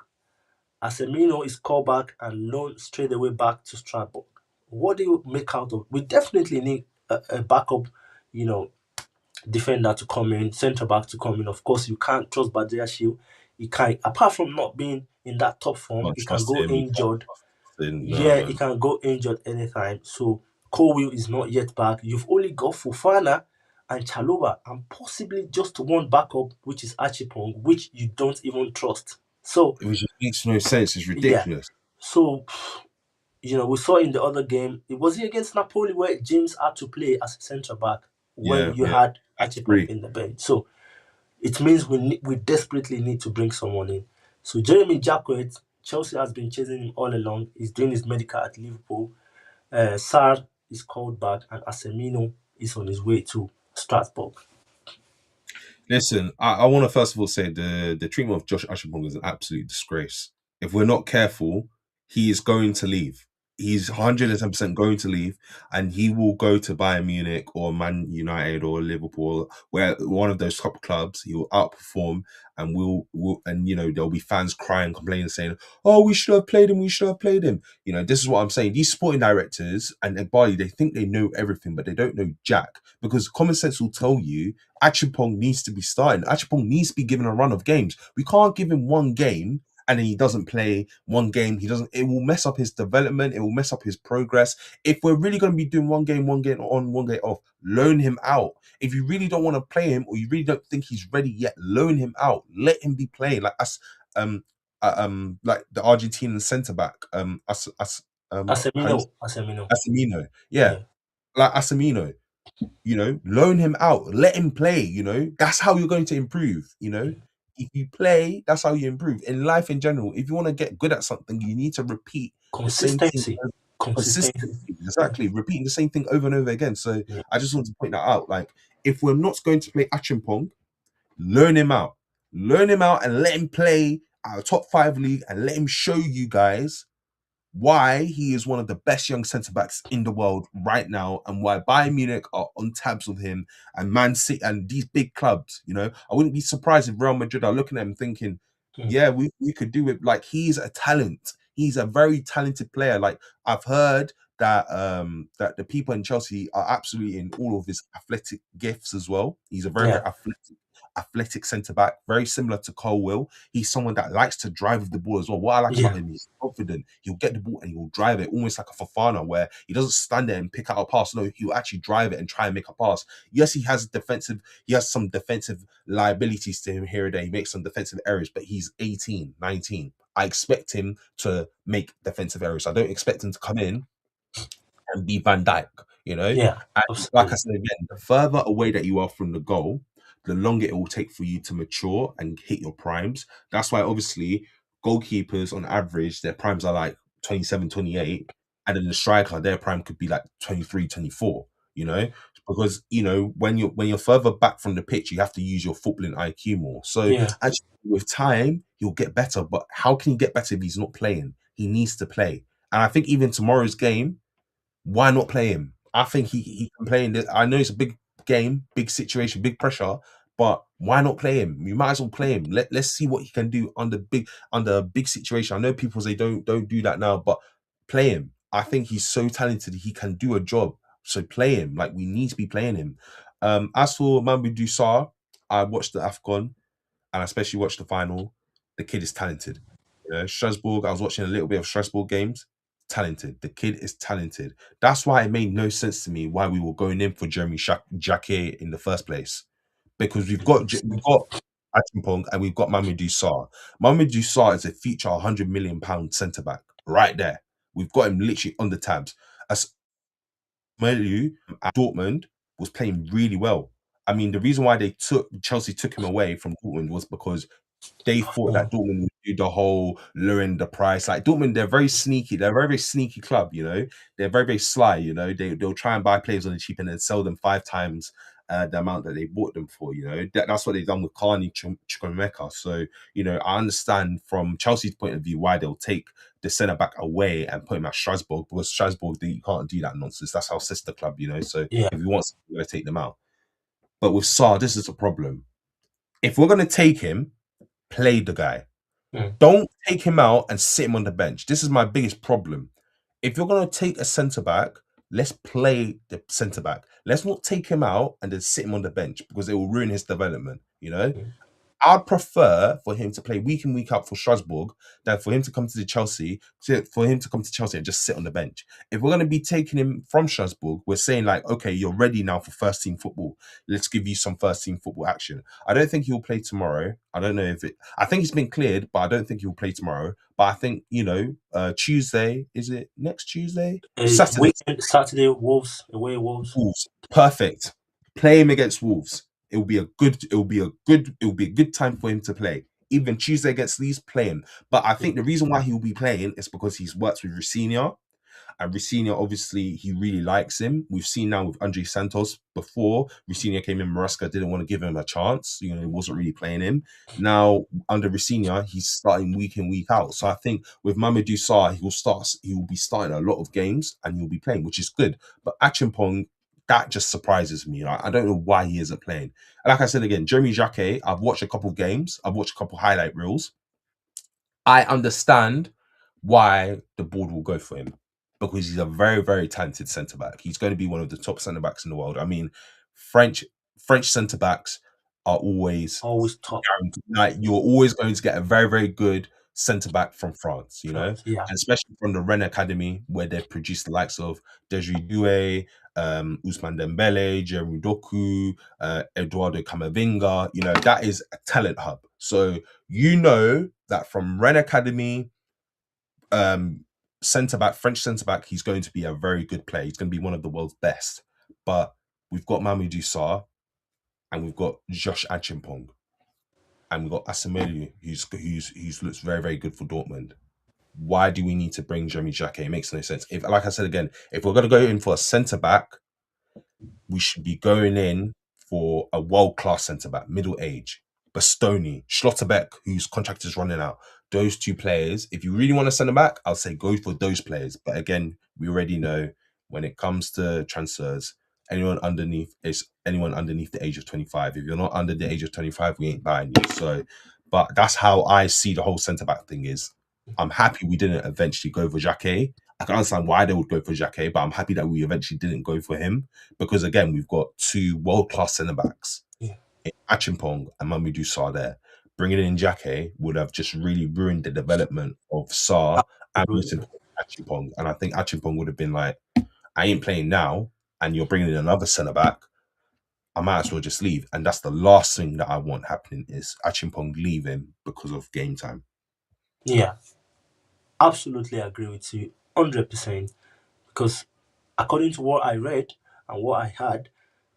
[SPEAKER 1] Asemino is called back and loaned straight away back to Strasbourg. What do you make out of? We definitely need a backup, you know, defender to come in, centre back to come in. Of course, you can't trust Badia Shield. He can, apart from not being in that top form,
[SPEAKER 2] Can't
[SPEAKER 1] he can
[SPEAKER 2] trust
[SPEAKER 1] go
[SPEAKER 2] him. You can't
[SPEAKER 1] injured.
[SPEAKER 2] trust him. No,
[SPEAKER 1] Yeah, he
[SPEAKER 2] man.
[SPEAKER 1] can go injured anytime. So Colwill is not yet back. You've only got Fofana and Chaluba, and possibly just one backup, which is Archipong, which you don't even trust. So
[SPEAKER 2] It just makes no sense. It's
[SPEAKER 1] yeah,
[SPEAKER 2] ridiculous.
[SPEAKER 1] so. We saw in the other game, it was against Napoli where James had to play as a centre back when
[SPEAKER 2] Yeah,
[SPEAKER 1] you
[SPEAKER 2] yeah.
[SPEAKER 1] had
[SPEAKER 2] That's
[SPEAKER 1] Achipong
[SPEAKER 2] free.
[SPEAKER 1] in the bench. So it means we desperately need to bring someone in. So Jeremy Jacquet, Chelsea has been chasing him all along. He's doing his medical at Liverpool. Sar is called back, and Asemino is on his way to Strasbourg.
[SPEAKER 2] Listen, I want to first of all say the treatment of Josh Ashipong is an absolute disgrace. If we're not careful, he is going to leave. He's 110% going to leave, and he will go to Bayern Munich or Man United or Liverpool, where one of those top clubs. He will outperform, and and there'll be fans crying, complaining, saying, "Oh, we should have played him. We should have played him." This is what I'm saying. These sporting directors and Bali, they think they know everything, but they don't know jack, because common sense will tell you Achipong needs to be starting. Achipong needs to be given a run of games. We can't give him one game and then he doesn't play one game. He doesn't. It will mess up his development. It will mess up his progress. If we're really going to be doing one game on, one game off, loan him out. If you really don't want to play him or you really don't think he's ready yet, loan him out. Let him be playing like us. Like the Argentinian centre back. How you
[SPEAKER 1] Asemino, Asemino.
[SPEAKER 2] Asamino. Yeah,
[SPEAKER 1] Yeah,
[SPEAKER 2] like Asamino. Loan him out, let him play. That's how you're going to improve. If you play, that's how you improve in life in general. If you want to get good at something, you need to repeat the same thing
[SPEAKER 1] consistency,
[SPEAKER 2] consistently.
[SPEAKER 1] consistency. Yeah,
[SPEAKER 2] Exactly, repeating the same thing over and over again. So
[SPEAKER 1] yeah,
[SPEAKER 2] I just want to point that out. Like, if we're not going to play Achimpong, learn him out, and let him play at a top five league, and let him show you guys why he is one of the best young centre backs in the world right now, and why Bayern Munich are on tabs with him, and Man City and these big clubs. I wouldn't be surprised if Real Madrid are looking at him thinking,
[SPEAKER 1] mm,
[SPEAKER 2] "Yeah, we could do it." Like, he's a talent. He's a very talented player. Like, I've heard that the people in Chelsea are absolutely in all of his athletic gifts as well. He's a very, very
[SPEAKER 1] yeah,
[SPEAKER 2] athletic centre back, very similar to Cole Will. He's someone that likes to drive with the ball as well. What I like about
[SPEAKER 1] yeah.
[SPEAKER 2] him, he's confident. He'll get the ball and he'll drive it, almost like a Fafana, where he doesn't stand there and pick out a pass. No, he'll actually drive it and try and make a pass. Yes, he has some defensive liabilities to him here and there. He makes some defensive errors, but he's 18, 19. I expect him to make defensive errors. I don't expect him to come in and be Van Dijk, you know?
[SPEAKER 1] Yeah,
[SPEAKER 2] And like I
[SPEAKER 1] absolutely.
[SPEAKER 2] said again, the further away that you are from the goal, the longer it will take for you to mature and hit your primes. That's why obviously goalkeepers on average, their primes are like 27, 28, and then the striker, their prime could be like 23, 24. you know? Because when you're further back from the pitch, you have to use your footballing IQ more. So
[SPEAKER 1] Yeah,
[SPEAKER 2] actually with time, he'll get better. But how can he get better if he's not playing? He needs to play. And I think even tomorrow's game, why not play him? I think he can play in this. I know it's a big game, big situation, big pressure, but why not play him? You might as well play him. Let's see what he can do under a big situation. I know people say don't do that now, but play him. I think he's so talented. He can do a job. So play him. Like, we need to be playing him. As for Mamadou Sarr, I watched the AFCON and I especially watched the final. The kid is talented. Strasbourg, I was watching a little bit of Strasbourg games. Talented. The kid is talented. That's why it made no sense to me why we were going in for Jeremy Jacquet in the first place. Because we've got Achimpong and we've got Mamadou Sarr. Mamadou Sarr is a future £100 million centre back right there. We've got him literally on the tabs. As Melu at Dortmund was playing really well. I mean, the reason why Chelsea took him away from Dortmund was because they thought
[SPEAKER 1] mm,
[SPEAKER 2] that Dortmund would do the whole lowering the price. Like, Dortmund, they're very sneaky. They're a very, very sneaky club. They're very, very sly. They'll try and buy players on the cheap and then sell them five times the amount that they bought them for. That's what they've done with Carney Chukwuemeka. So, I understand from Chelsea's point of view why they'll take the centre back away and put him at Strasbourg, because Strasbourg, you can't do that nonsense. That's our sister club. So
[SPEAKER 1] yeah,
[SPEAKER 2] if we want, we're going to take them out. But with Sarr, this is a problem. If we're going to take him, play the guy.
[SPEAKER 1] mm,
[SPEAKER 2] Don't take him out and sit him on the bench. This is my biggest problem. If you're going to take a centre back, let's play the centre back. Let's not take him out and then sit him on the bench, because it will ruin his development.
[SPEAKER 1] mm.
[SPEAKER 2] I'd prefer for him to play week in week out for Strasbourg than for him to come to the Chelsea for him to come to Chelsea and just sit on the bench. If we're going to be taking him from Strasbourg, we're saying like, okay, you're ready now for first team football. Let's give you some first team football action. I don't think he'll play tomorrow. I don't know if it. I think it's been cleared, but I don't think he'll play tomorrow. But I think Tuesday, is it next Tuesday? Saturday.
[SPEAKER 1] Weekend Saturday, Wolves away Wolves.
[SPEAKER 2] Wolves. Perfect. Play him against Wolves. It will be a good time for him to play. Even Tuesday against Leeds, play him. But I think the reason why he will be playing is because he's worked with Rafinha, and Rafinha, obviously, he really likes him. We've seen now with Andre Santos before. Rafinha came in, Maresca didn't want to give him a chance. He wasn't really playing him. Now, under Rafinha, he's starting week in, week out. So I think with Mamadou Sarr, he will be starting a lot of games and he'll be playing, which is good. But Achimpong, that just surprises me. I don't know why he isn't playing. And like I said again, Jeremy Jacquet, I've watched a couple of games. I've watched a couple of highlight reels. I understand why the board will go for him because he's a very, very talented centre back. He's going to be one of the top centre backs in the world. I mean, French centre backs are always
[SPEAKER 1] Always top
[SPEAKER 2] like you're always going to get a very, very good centre back from France,
[SPEAKER 1] France. Yeah.
[SPEAKER 2] and especially from the Rennes Academy where they've produced the likes of Desiree Doué, Ousmane Dembele, Jeremy Doku, Eduardo Camavinga. That is a talent hub. So that from Rennes Academy, French centre back, he's going to be a very good player. He's going to be one of the world's best. But we've got Mamadou Sarr, and we've got Josh Achimpong, and we've got Asamoah, who's looks very, very good for Dortmund. Why do we need to bring Jeremy Jacquet? It makes no sense. If, like I said again, if we're going to go in for a centre back, we should be going in for a world class centre back, middle age. Bastoni, Schlotterbeck, whose contract is running out. Those two players, if you really want to send them back, I'll say go for those players. But again, we already know when it comes to transfers, anyone underneath the age of 25. If you're not under the age of 25, we ain't buying you. So, but that's how I see the whole centre back thing is. I'm happy we didn't eventually go for Jacquet. I can understand why they would go for Jacquet, but I'm happy that we eventually didn't go for him because again, we've got two world class centre backs.
[SPEAKER 1] Yeah.
[SPEAKER 2] Achimpong and Mamadou Sarr there. Bringing in Jacquet would have just really ruined the development of Sarr and Achimpong. And I think Achimpong would have been like, I ain't playing now, and you're bringing in another centre back. I might as well just leave. And that's the last thing that I want happening is Achimpong leaving because of game time.
[SPEAKER 1] Yeah. Absolutely agree with you 100%. Because according to what I read and what I heard,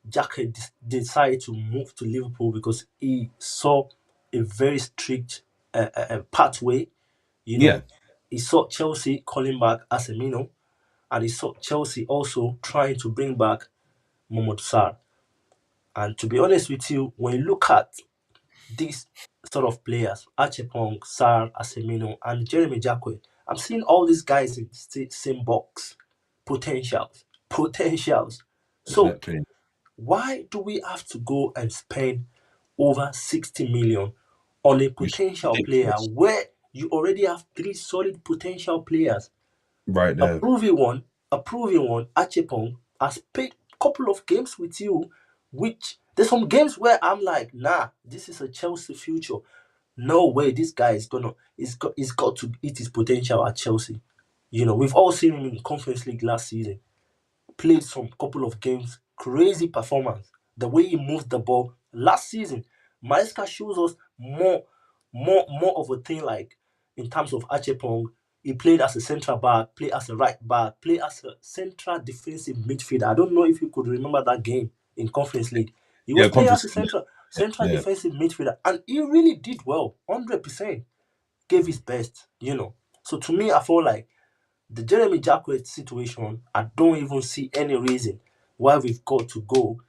[SPEAKER 1] Jack had decided to move to Liverpool because he saw a very strict pathway.
[SPEAKER 2] Yeah.
[SPEAKER 1] He saw Chelsea calling back Asemino, and he saw Chelsea also trying to bring back Mohamed Sarr. And to be honest with you, when you look at these sort of players, Achepong, Sarr, Asemino, and Jeremy Jacquet, I'm seeing all these guys in the same box. Potentials. So
[SPEAKER 2] Exactly.
[SPEAKER 1] why do we have to go and spend over 60 million on a
[SPEAKER 2] Which is
[SPEAKER 1] potential player
[SPEAKER 2] ridiculous.
[SPEAKER 1] where you already have three solid potential players?
[SPEAKER 2] Right
[SPEAKER 1] A
[SPEAKER 2] there.
[SPEAKER 1] proven one, Achepong, has played a couple of games with you, which there's some games where I'm like, nah, this is a Chelsea future. No way, this guy is he's got to eat his potential at Chelsea. We've all seen him in Conference League last season. Played some couple of games, crazy performance. The way he moved the ball last season, Maesca shows us more of a thing like in terms of Achepong. He played as a central back, played as a right back, played as a central defensive midfielder. I don't know if you could remember that game in Conference League. He was
[SPEAKER 2] Yeah,
[SPEAKER 1] playing as
[SPEAKER 2] conference.
[SPEAKER 1] a central
[SPEAKER 2] Yeah.
[SPEAKER 1] defensive midfielder, and he really did well, 100%. Gave his best. So to me, I feel like the Jeremy Jacquet situation, I don't even see any reason why we've got to go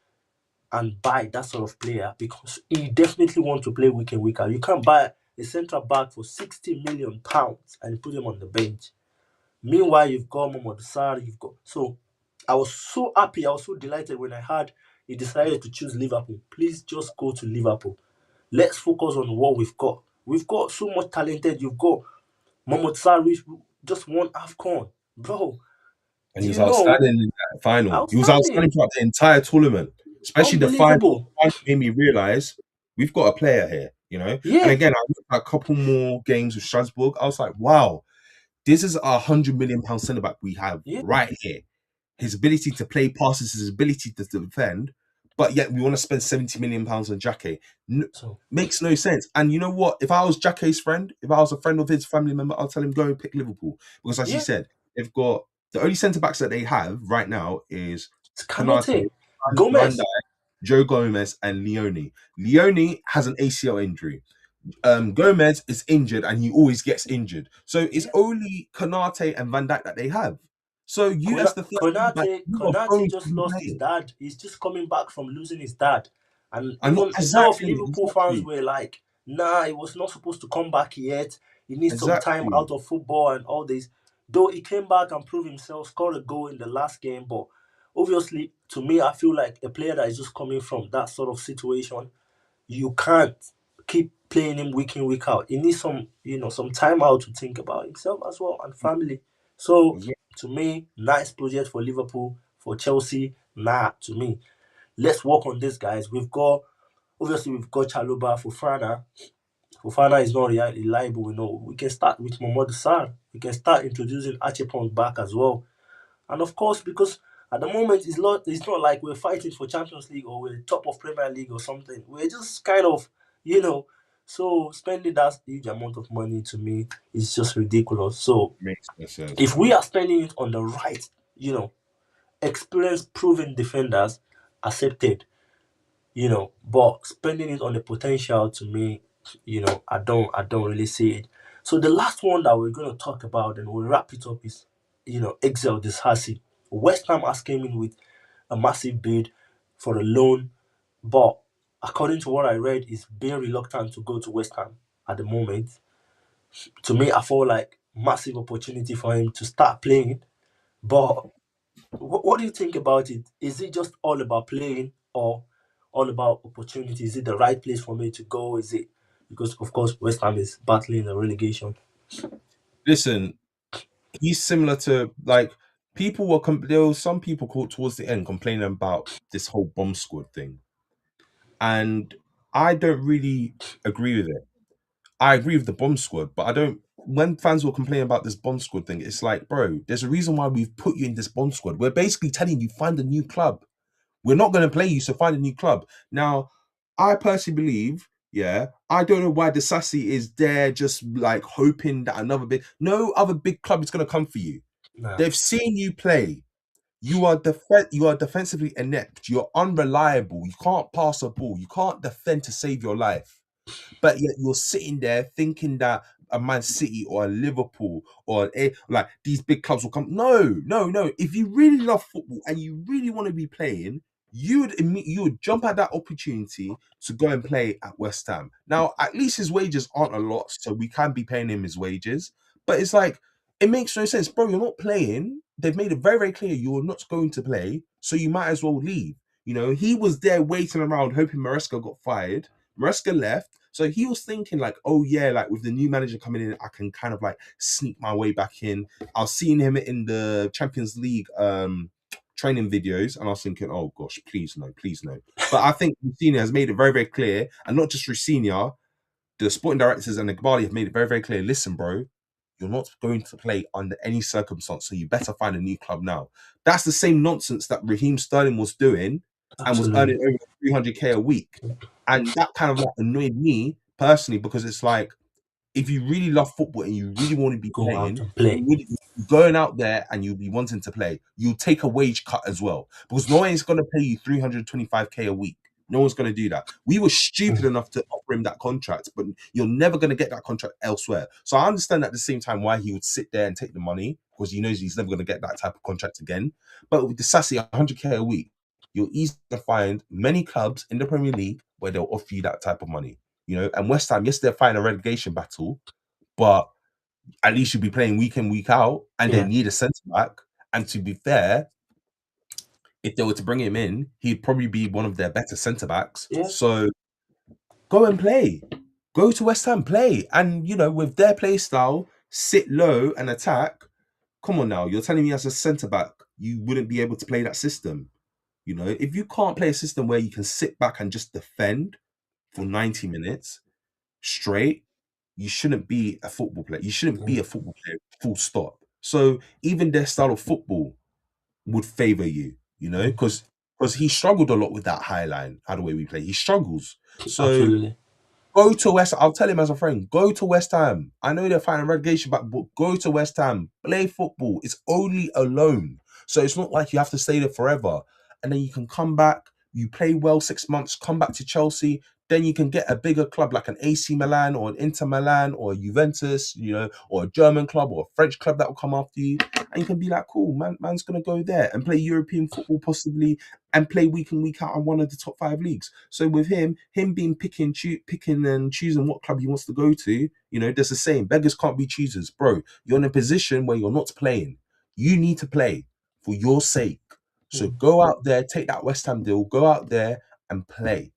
[SPEAKER 1] and buy that sort of player because he definitely wants to play week in, week out. You can't buy a central back for £60 million and put him on the bench. Meanwhile, you've got Mohamed Sarr, so I was so happy, I was so delighted when I heard he decided to choose Liverpool. Please just go to Liverpool. Let's focus on what we've got. We've got so much talented. You've got Mohamed Sarr, which just won AFCON. Bro,
[SPEAKER 2] And
[SPEAKER 1] do
[SPEAKER 2] he was
[SPEAKER 1] you know?
[SPEAKER 2] outstanding in that final. He was
[SPEAKER 1] Outstanding.
[SPEAKER 2] outstanding throughout the entire tournament, especially the final.
[SPEAKER 1] Unbelievable.
[SPEAKER 2] The final made me realize we've got a player here. you know. And
[SPEAKER 1] Yeah,
[SPEAKER 2] again, I looked at a couple more games with Strasbourg. I was like, wow, this is £100 million centre back we have
[SPEAKER 1] yeah.
[SPEAKER 2] right here. His ability to play passes, his ability to defend, but yet we want to spend £70 million on Jackie.
[SPEAKER 1] So
[SPEAKER 2] Makes no sense. And you know what? If I was Jackie's friend, if I was a friend of his family member, I'll tell him go and pick Liverpool because, as you
[SPEAKER 1] yeah,
[SPEAKER 2] said, they've got the only centre backs that they have right now is
[SPEAKER 1] it's
[SPEAKER 2] Konate,
[SPEAKER 1] Canote,
[SPEAKER 2] Van
[SPEAKER 1] Gomez.
[SPEAKER 2] Dijk, Joe Gomez, and Leone. Leone has an ACL injury. Gomez is injured and he always gets injured. So it's
[SPEAKER 1] Yeah.
[SPEAKER 2] only Konate and Van Dijk that they have. So you as the third back, you are
[SPEAKER 1] Konate
[SPEAKER 2] going to
[SPEAKER 1] just
[SPEAKER 2] be
[SPEAKER 1] lost his
[SPEAKER 2] playing.
[SPEAKER 1] dad. He's just coming back from losing his dad. And
[SPEAKER 2] And not
[SPEAKER 1] even a lot of
[SPEAKER 2] exactly,
[SPEAKER 1] Liverpool fans
[SPEAKER 2] exactly,
[SPEAKER 1] were like, nah, he was not supposed to come back yet. He needs some time
[SPEAKER 2] exactly.
[SPEAKER 1] out of football and all this. Though he came back and proved himself, scored a goal in the last game. But obviously, to me, I feel like a player that is just coming from that sort of situation, you can't keep playing him week in, week out. He needs some, some time out to think about himself as well and family. So
[SPEAKER 2] Yeah.
[SPEAKER 1] to me, nice project for Liverpool, for Chelsea. Nah, to me, let's work on this, guys. We've got Chaluba, Fofana. Fofana is not reliable. We know we can start with Mohamed Sarr. We can start introducing Achepong back as well. And of course, because at the moment it's not like we're fighting for Champions League or we're top of Premier League or something. We're just kind of, you know, so spending that huge amount of money to me is just ridiculous. So
[SPEAKER 2] Makes no sense,
[SPEAKER 1] if we
[SPEAKER 2] man.
[SPEAKER 1] are spending it on the right, experienced, proven defenders, accepted, but spending it on the potential to me, I don't really see it. So the last one that we're going to talk about and we'll wrap it up is, Excel Disasi. West Ham has came in with a massive bid for a loan, but according to what I read, is being reluctant to go to West Ham at the moment. To me, I feel like massive opportunity for him to start playing. But what do you think about it? Is it just all about playing or all about opportunity? Is it the right place for me to go? Is it because of course West Ham is battling the relegation?
[SPEAKER 2] Listen, he's similar to like people were there was some people called towards the end complaining about this whole bomb squad thing. And I don't really agree with it. I agree with the bomb squad, but I don't. When fans will complain about this bomb squad thing, it's like, bro, there's a reason why we've put you in this bomb squad. We're basically telling you find a new club. We're not going to play you, so find a new club. Now, I personally believe, yeah, I don't know why the Sassy is there, just like hoping that no other big club is going to come for you.
[SPEAKER 1] Nah.
[SPEAKER 2] They've seen you play. You are defensively inept. You're unreliable. You can't pass a ball. You can't defend to save your life, but yet you're sitting there thinking that a Man City or a Liverpool or like these big clubs will come. No, no, no. If you really love football and you really want to be playing, you would jump at that opportunity to go and play at West Ham. Now, at least his wages aren't a lot, so we can be paying him his wages. But it's like it makes no sense, bro. You're not playing. They've made it very, very clear you're not going to play, so you might as well leave. You know, he was there waiting around, hoping Maresca got fired. Maresca left. So he was thinking like, oh yeah, like with the new manager coming in, I can kind of like sneak my way back in. I was seeing him in the Champions League training videos, and I was thinking, oh gosh, please no, please no. But I think Rossini has made it very, very clear, and not just Rossini, the sporting directors and the Gbali have made it very, very clear. Listen, bro, you're not going to play under any circumstance, so you better find a new club now. That's the same nonsense that Raheem Sterling was doing and was
[SPEAKER 1] Absolutely.
[SPEAKER 2] earning over 300k a week. And that kind of like annoyed me personally because it's like if you really love football and you really want to be
[SPEAKER 1] Go out
[SPEAKER 2] playing,
[SPEAKER 1] and play.
[SPEAKER 2] you would be going out there and you'll be wanting to play. You'll take a wage cut as well because no one's going to pay you 325k a week. No one's going to do that. We were stupid
[SPEAKER 1] Mm.
[SPEAKER 2] enough to offer him that contract, but you're never going to get that contract elsewhere. So I understand at the same time why he would sit there and take the money because he knows he's never going to get that type of contract again. But with the Sassy 100k a week, you'll easily find many clubs in the Premier League where they'll offer you that type of money. You know, and West Ham, yes, they're fighting a relegation battle, but at least you'll be playing week in, week out, and they
[SPEAKER 1] Yeah.
[SPEAKER 2] need a centre back. And to be fair, if they were to bring him in, he'd probably be one of their better centre backs.
[SPEAKER 1] Yeah.
[SPEAKER 2] So go and play. Go to West Ham, play. And, you know, with their play style, sit low and attack. Come on now. You're telling me as a centre back, you wouldn't be able to play that system. You know, if you can't play a system where you can sit back and just defend for 90 minutes, straight, you shouldn't be a football player. You shouldn't
[SPEAKER 1] yeah,
[SPEAKER 2] be a football player, full stop. So even their style of football would favor you,
[SPEAKER 1] mm,
[SPEAKER 2] because he struggled a lot with that high line, how the way we play. He struggles. So
[SPEAKER 1] absolutely.
[SPEAKER 2] go to West. I'll tell him as a friend. Go to West Ham. I know they're fighting relegation, but go to West Ham. Play football. It's only a loan, so it's not like you have to stay there forever. And then you can come back. You play well 6 months. Come back to Chelsea. Then you can get a bigger club like an AC Milan or an Inter Milan or a Juventus, or a German club or a French club that will come after you, and you can be like, cool, man's gonna go there and play European football possibly, and play week in week out on one of the top five leagues. So with him being picking and choosing what club he wants to go to, there's a saying: beggars can't be choosers, bro. You're in a position where you're not playing. You need to play for your sake. So
[SPEAKER 1] Mm,
[SPEAKER 2] go out there, take that West Ham deal, go out there and play.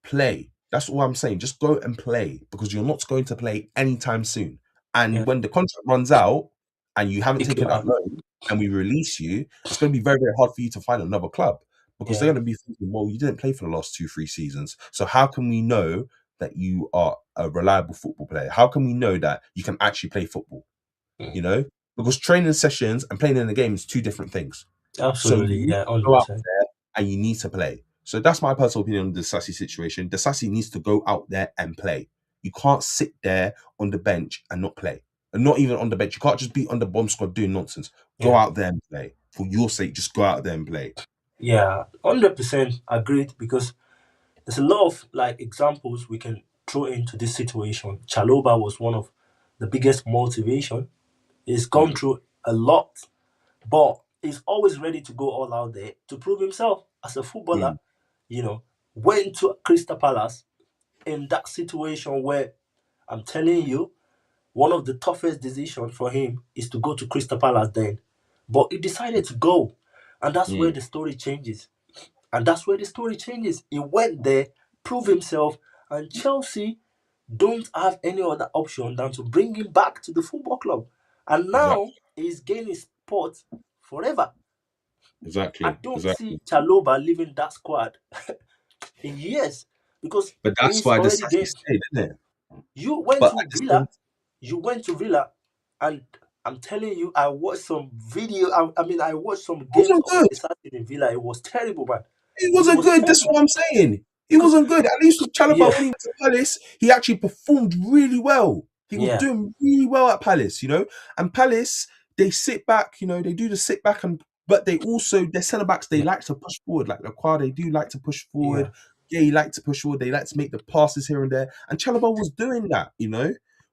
[SPEAKER 2] Play. That's all I'm saying. Just go and play because you're not going to play anytime soon. And
[SPEAKER 1] yeah,
[SPEAKER 2] when the contract runs out and you haven't
[SPEAKER 1] pick
[SPEAKER 2] taken
[SPEAKER 1] him
[SPEAKER 2] that
[SPEAKER 1] up.
[SPEAKER 2] loan and we release you, it's going to be very, very hard for you to find another club because they're
[SPEAKER 1] Yeah,
[SPEAKER 2] going to be thinking, well, you didn't play for the last 2, 3 seasons. So how can we know that you are a reliable football player? How can we know that you can actually play football?
[SPEAKER 1] mm,
[SPEAKER 2] You know, because training sessions and playing in the game is two different things. So you
[SPEAKER 1] absolutely.
[SPEAKER 2] need
[SPEAKER 1] Yeah,
[SPEAKER 2] to
[SPEAKER 1] hundred
[SPEAKER 2] go out
[SPEAKER 1] percent.
[SPEAKER 2] there and you need to play. So that's my personal opinion on the Sassy situation. The Sassy needs to go out there and play. You can't sit there on the bench and not play. And not even on the bench. You can't just be on the bomb squad doing nonsense. Go
[SPEAKER 1] Yeah,
[SPEAKER 2] out there and play. For your sake, just go out there and play.
[SPEAKER 1] yeah, 100% agreed because there's a lot of like examples we can throw into this situation. Chaloba was one of the biggest motivation. He's gone
[SPEAKER 2] Mm,
[SPEAKER 1] through a lot, but he's always ready to go all out there to prove himself as a footballer.
[SPEAKER 2] mm,
[SPEAKER 1] You know, went to Crystal Palace in that situation where I'm telling you, one of the toughest decisions for him is to go to Crystal Palace then. But he decided to go. And that's where
[SPEAKER 2] mm.
[SPEAKER 1] the story changes. And that's where the story changes. He went there, proved himself, and Chelsea don't have any other option than to bring him back to the football club. And now
[SPEAKER 2] Exactly.
[SPEAKER 1] he's gaining spot forever. I
[SPEAKER 2] Exactly.
[SPEAKER 1] don't see
[SPEAKER 2] Exactly.
[SPEAKER 1] Chaloba leaving that squad in years because
[SPEAKER 2] But that's
[SPEAKER 1] he's
[SPEAKER 2] why the
[SPEAKER 1] already
[SPEAKER 2] Sassy
[SPEAKER 1] gained.
[SPEAKER 2] stayed, isn't it?
[SPEAKER 1] You went
[SPEAKER 2] But
[SPEAKER 1] to
[SPEAKER 2] at the same
[SPEAKER 1] Villa, you went to Villa, and I'm telling you, I watched some video. I mean, I watched some
[SPEAKER 2] it
[SPEAKER 1] games
[SPEAKER 2] wasn't
[SPEAKER 1] of
[SPEAKER 2] good.
[SPEAKER 1] the Saturday in Villa. It was terrible, man.
[SPEAKER 2] He
[SPEAKER 1] It
[SPEAKER 2] wasn't
[SPEAKER 1] was
[SPEAKER 2] good. That's
[SPEAKER 1] terrible
[SPEAKER 2] what I'm saying. He
[SPEAKER 1] because
[SPEAKER 2] wasn't good. At least with
[SPEAKER 1] yeah,
[SPEAKER 2] Chalobah, when he went to Palace, he actually performed really well. He was
[SPEAKER 1] yeah,
[SPEAKER 2] doing really well at Palace. And Palace, they sit back, they do the sit back, but they also their centre backs they
[SPEAKER 1] yeah,
[SPEAKER 2] like to push forward. Like Lequar, they do like to push
[SPEAKER 1] yeah,
[SPEAKER 2] forward. Yeah, he like to push forward. They like to make the passes here and there. And Chalobah was doing that.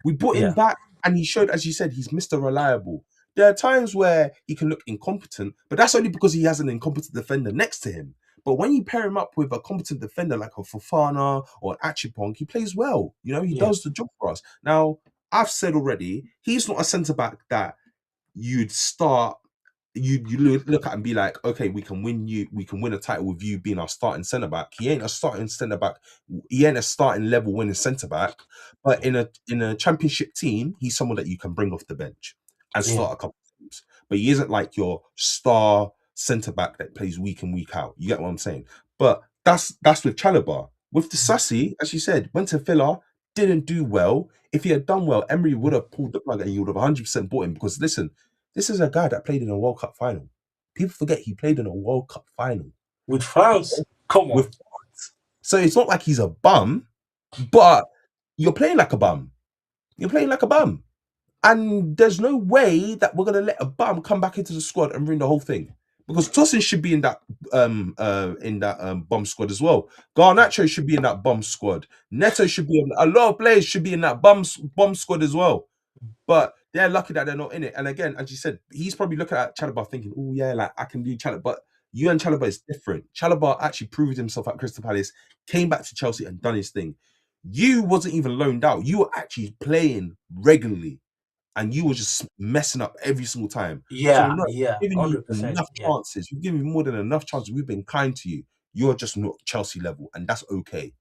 [SPEAKER 2] We brought him
[SPEAKER 1] yeah,
[SPEAKER 2] back and he showed, as you said, he's Mr. Reliable. There are times where he can look incompetent, but that's only because he has an incompetent defender next to him. But when you pair him up with a competent defender like a Fofana or an Achipong, he plays well. He
[SPEAKER 1] yeah,
[SPEAKER 2] does the job for us. Now, I've said already, he's not a centre back that you'd start. You look at and be like, okay, we can win a title with you being our starting centre back. He ain't a starting centre back. He ain't a starting level winning centre back. But in a championship team, he's someone that you can bring off the bench and
[SPEAKER 1] yeah.
[SPEAKER 2] start a couple of teams. But he isn't like your star centre back that plays week in week out. You get what I'm saying? But that's with Chalobah. With the Sassy, as you said, went to Villa, didn't do well. If he had done well, Emery would have pulled the plug and he would have 100% bought him. Because listen, this is a guy that played in a World Cup final. People forget he played in a World Cup final
[SPEAKER 1] With France, come on.
[SPEAKER 2] with. So it's not like he's a bum, but you're playing like a bum. You're playing like a bum. And there's no way that we're gonna let a bum come back into the squad and ruin the whole thing. Because Tosin should be in that bomb squad as well. Garnacho should be in that bomb squad. Neto should be in, a lot of players should be in that bomb squad as well. But they're lucky that they're not in it. And again, as you said, he's probably looking at Chalobah thinking, oh yeah, like I can do Chalobah. But you and Chalobah is different. Chalobah actually proved himself at Crystal Palace, came back to Chelsea and done his thing. You wasn't even loaned out. You were actually playing regularly and you were just messing up every single time. So
[SPEAKER 1] Yeah,
[SPEAKER 2] no,
[SPEAKER 1] yeah,
[SPEAKER 2] we've given you
[SPEAKER 1] 100%.
[SPEAKER 2] enough
[SPEAKER 1] Yeah,
[SPEAKER 2] chances. We've given you more than enough chances. We've been kind to you. You're just not Chelsea level, and that's okay.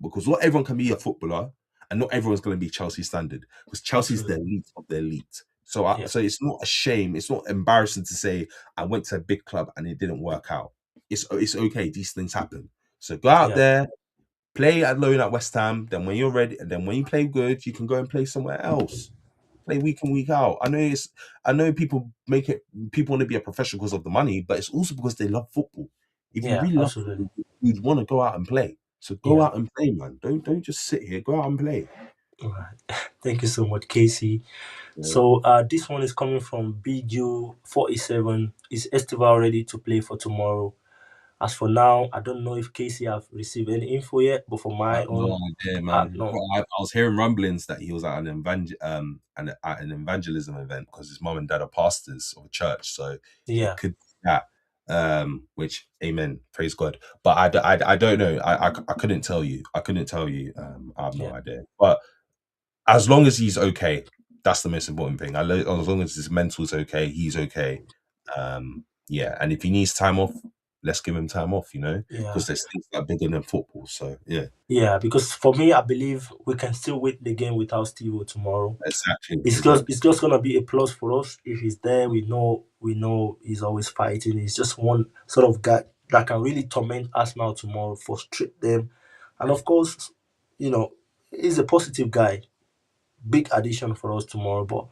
[SPEAKER 2] Because not everyone can be a footballer, and not everyone's going to be Chelsea standard. Because Chelsea's the
[SPEAKER 1] absolutely.
[SPEAKER 2] elite of the elite. So,
[SPEAKER 1] Yeah,
[SPEAKER 2] so it's not a shame. It's not embarrassing to say I went to a big club and it didn't work out. It's okay. These things happen. So go out
[SPEAKER 1] yeah,
[SPEAKER 2] there, Play at loan at West Ham. Then when you're ready, and then when you play good, you can go and play somewhere else. Play week in week out. I know people make it. People want to be a professional because of the money, but it's also because they love football. If you
[SPEAKER 1] Yeah,
[SPEAKER 2] really love
[SPEAKER 1] absolutely.
[SPEAKER 2] football, you'd want to go out and play. So go
[SPEAKER 1] Yeah.
[SPEAKER 2] out and play, man. Don't just sit here. Go out and play.
[SPEAKER 1] All right. Thank you so much, Casey.
[SPEAKER 2] Yeah.
[SPEAKER 1] So this one is coming from BU47. Is Estival ready to play for tomorrow? As for now, I don't know if Casey have received any info yet, but for
[SPEAKER 2] I
[SPEAKER 1] my
[SPEAKER 2] have no
[SPEAKER 1] own,
[SPEAKER 2] idea, man.
[SPEAKER 1] no.
[SPEAKER 2] Well, I was hearing rumblings that he was at at an evangelism event because his mom and dad are pastors of a church, so it
[SPEAKER 1] Yeah,
[SPEAKER 2] could be that. Which, amen, praise God. But I don't know. I couldn't tell you. I couldn't tell you. I have no
[SPEAKER 1] yeah,
[SPEAKER 2] idea. But as long as he's okay, that's the most important thing. As long as his mental's okay, he's okay. Yeah, and if he needs time off, let's give him time off.
[SPEAKER 1] yeah.
[SPEAKER 2] Because there's things that are bigger than football. So yeah.
[SPEAKER 1] Yeah, because for me, I believe we can still win the game without Steve tomorrow.
[SPEAKER 2] Exactly,
[SPEAKER 1] It's
[SPEAKER 2] exactly.
[SPEAKER 1] just gonna be a plus for us if he's there. We know he's always fighting. He's just one sort of guy that can really torment Arsenal tomorrow, frustrate them, and of course, you know, he's a positive guy. Big addition for us tomorrow. But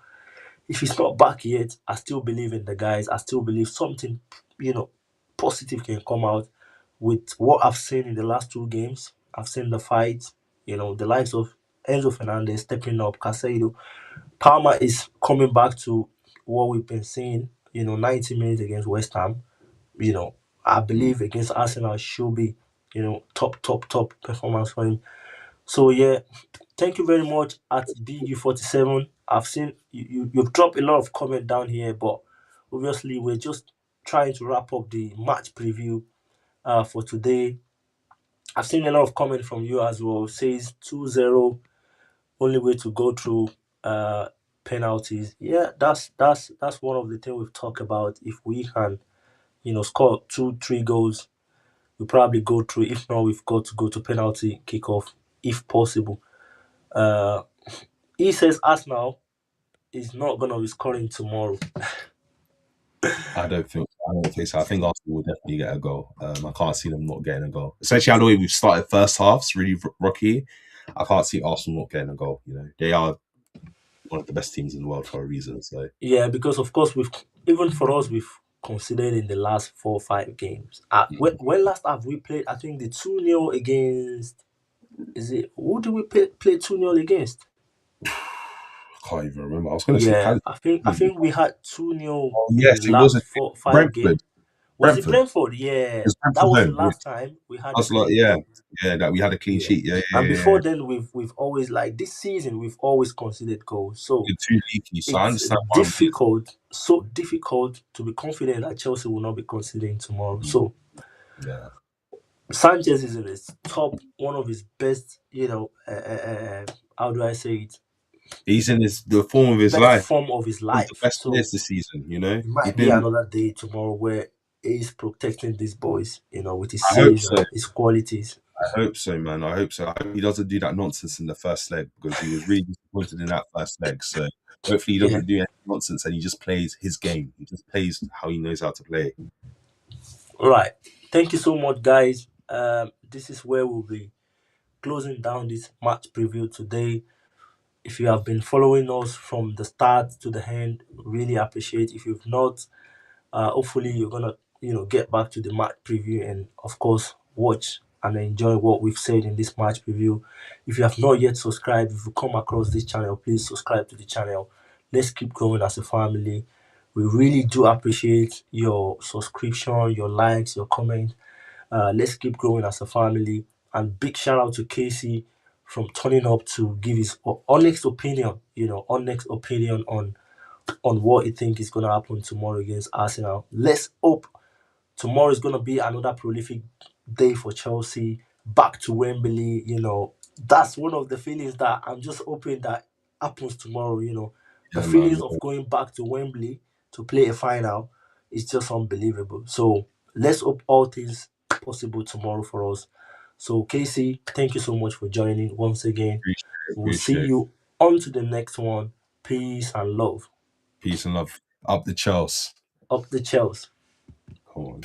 [SPEAKER 1] if he's not back yet, I still believe in the guys. I still believe something, you know, positive can come out with what I've seen in the last two games. I've seen the fight. The likes of Enzo Fernandez stepping up, Casado. Palmer is coming back to what we've been seeing, 90 minutes against West Ham. You know, I
[SPEAKER 2] Mm.
[SPEAKER 1] believe against Arsenal should be, top, top, top performance for him. So, yeah, thank you very much at BG47. I've seen you've dropped a lot of comment down here, but obviously, we're just trying to wrap up the match preview for today. I've seen a lot of comment from you as well. Says 2-0. Only way to go through uh penalties. Yeah, that's one of the things we've talked about. If we can, score 2-3 goals, we probably go through. If not, we've got to go to penalty kickoff if possible. Uh he says Arsenal is not gonna be scoring tomorrow.
[SPEAKER 2] I don't think so. I think Arsenal will definitely get a goal. I can't see them not getting a goal, especially how the way we've started first half's really rocky. I can't see Arsenal not getting a goal. They are one of the best teams in the world for a reason. So
[SPEAKER 1] Yeah, because of course we've even for us we've considered in the last 4 or 5 games. When last have we played? I think the 2-0 against, is it who do we play 2-0 against?
[SPEAKER 2] I can't even remember. I was going to say
[SPEAKER 1] Yeah,
[SPEAKER 2] Palace.
[SPEAKER 1] I think we had 2-0
[SPEAKER 2] Oh
[SPEAKER 1] in
[SPEAKER 2] yes,
[SPEAKER 1] the
[SPEAKER 2] it was
[SPEAKER 1] last four five
[SPEAKER 2] Brentford.
[SPEAKER 1] game. Was it
[SPEAKER 2] Brentford.
[SPEAKER 1] Brentford? Yeah,
[SPEAKER 2] It's
[SPEAKER 1] that
[SPEAKER 2] Brentford
[SPEAKER 1] was the
[SPEAKER 2] home.
[SPEAKER 1] last time we had a
[SPEAKER 2] That's like,
[SPEAKER 1] clean
[SPEAKER 2] yeah,
[SPEAKER 1] sheet.
[SPEAKER 2] yeah, that we had a clean
[SPEAKER 1] Yeah,
[SPEAKER 2] sheet. Yeah, yeah,
[SPEAKER 1] and
[SPEAKER 2] yeah, yeah.
[SPEAKER 1] before then we've always, like, this season we've always conceded goals. So
[SPEAKER 2] You're too leaky, so I
[SPEAKER 1] it's
[SPEAKER 2] understand why I'm being.
[SPEAKER 1] so difficult to be confident that Chelsea will not be conceding tomorrow. So
[SPEAKER 2] Yeah,
[SPEAKER 1] Sanchez is in his top, one of his best, how do I say it?
[SPEAKER 2] he's in the form of his
[SPEAKER 1] Best
[SPEAKER 2] life.
[SPEAKER 1] form of his
[SPEAKER 2] One of the
[SPEAKER 1] life.
[SPEAKER 2] best
[SPEAKER 1] So
[SPEAKER 2] players this season.
[SPEAKER 1] it
[SPEAKER 2] He's
[SPEAKER 1] might be
[SPEAKER 2] been.
[SPEAKER 1] another day tomorrow where he's protecting these boys, with his
[SPEAKER 2] I hope
[SPEAKER 1] saves
[SPEAKER 2] so.
[SPEAKER 1] and his qualities.
[SPEAKER 2] I hope so, man. I hope so. I hope he doesn't do that nonsense in the first leg because he was really disappointed in that first leg. So hopefully he
[SPEAKER 1] Yeah.
[SPEAKER 2] doesn't do any nonsense and he just plays his game. He just plays how he knows how to play.
[SPEAKER 1] All right. Thank you so much, guys. This is where we'll be closing down this match preview today. If you have been following us from the start to the end, really appreciate. If you've not, hopefully you're gonna, get back to the match preview and of course watch and enjoy what we've said in this match preview. If you have not yet subscribed, if you come across this channel, please subscribe to the channel. Let's keep growing as a family. We really do appreciate your subscription, your likes, your comment. Let's keep growing as a family. And big shout out to Casey from turning up to give his honest opinion, honest opinion on what he think is gonna happen tomorrow against Arsenal. Let's hope tomorrow is gonna be another prolific day for Chelsea. Back to Wembley, that's one of the feelings that I'm just hoping that happens tomorrow. The
[SPEAKER 2] Yeah, man.
[SPEAKER 1] feelings of going back to Wembley to play a final is just unbelievable. So let's hope all things possible tomorrow for us. So Casey, thank you so much for joining once again. We'll see
[SPEAKER 2] Appreciate it.
[SPEAKER 1] you on to the next one. Peace and love.
[SPEAKER 2] Peace and love. Up the Chelsea.
[SPEAKER 1] Up the Chelsea.
[SPEAKER 2] Come on.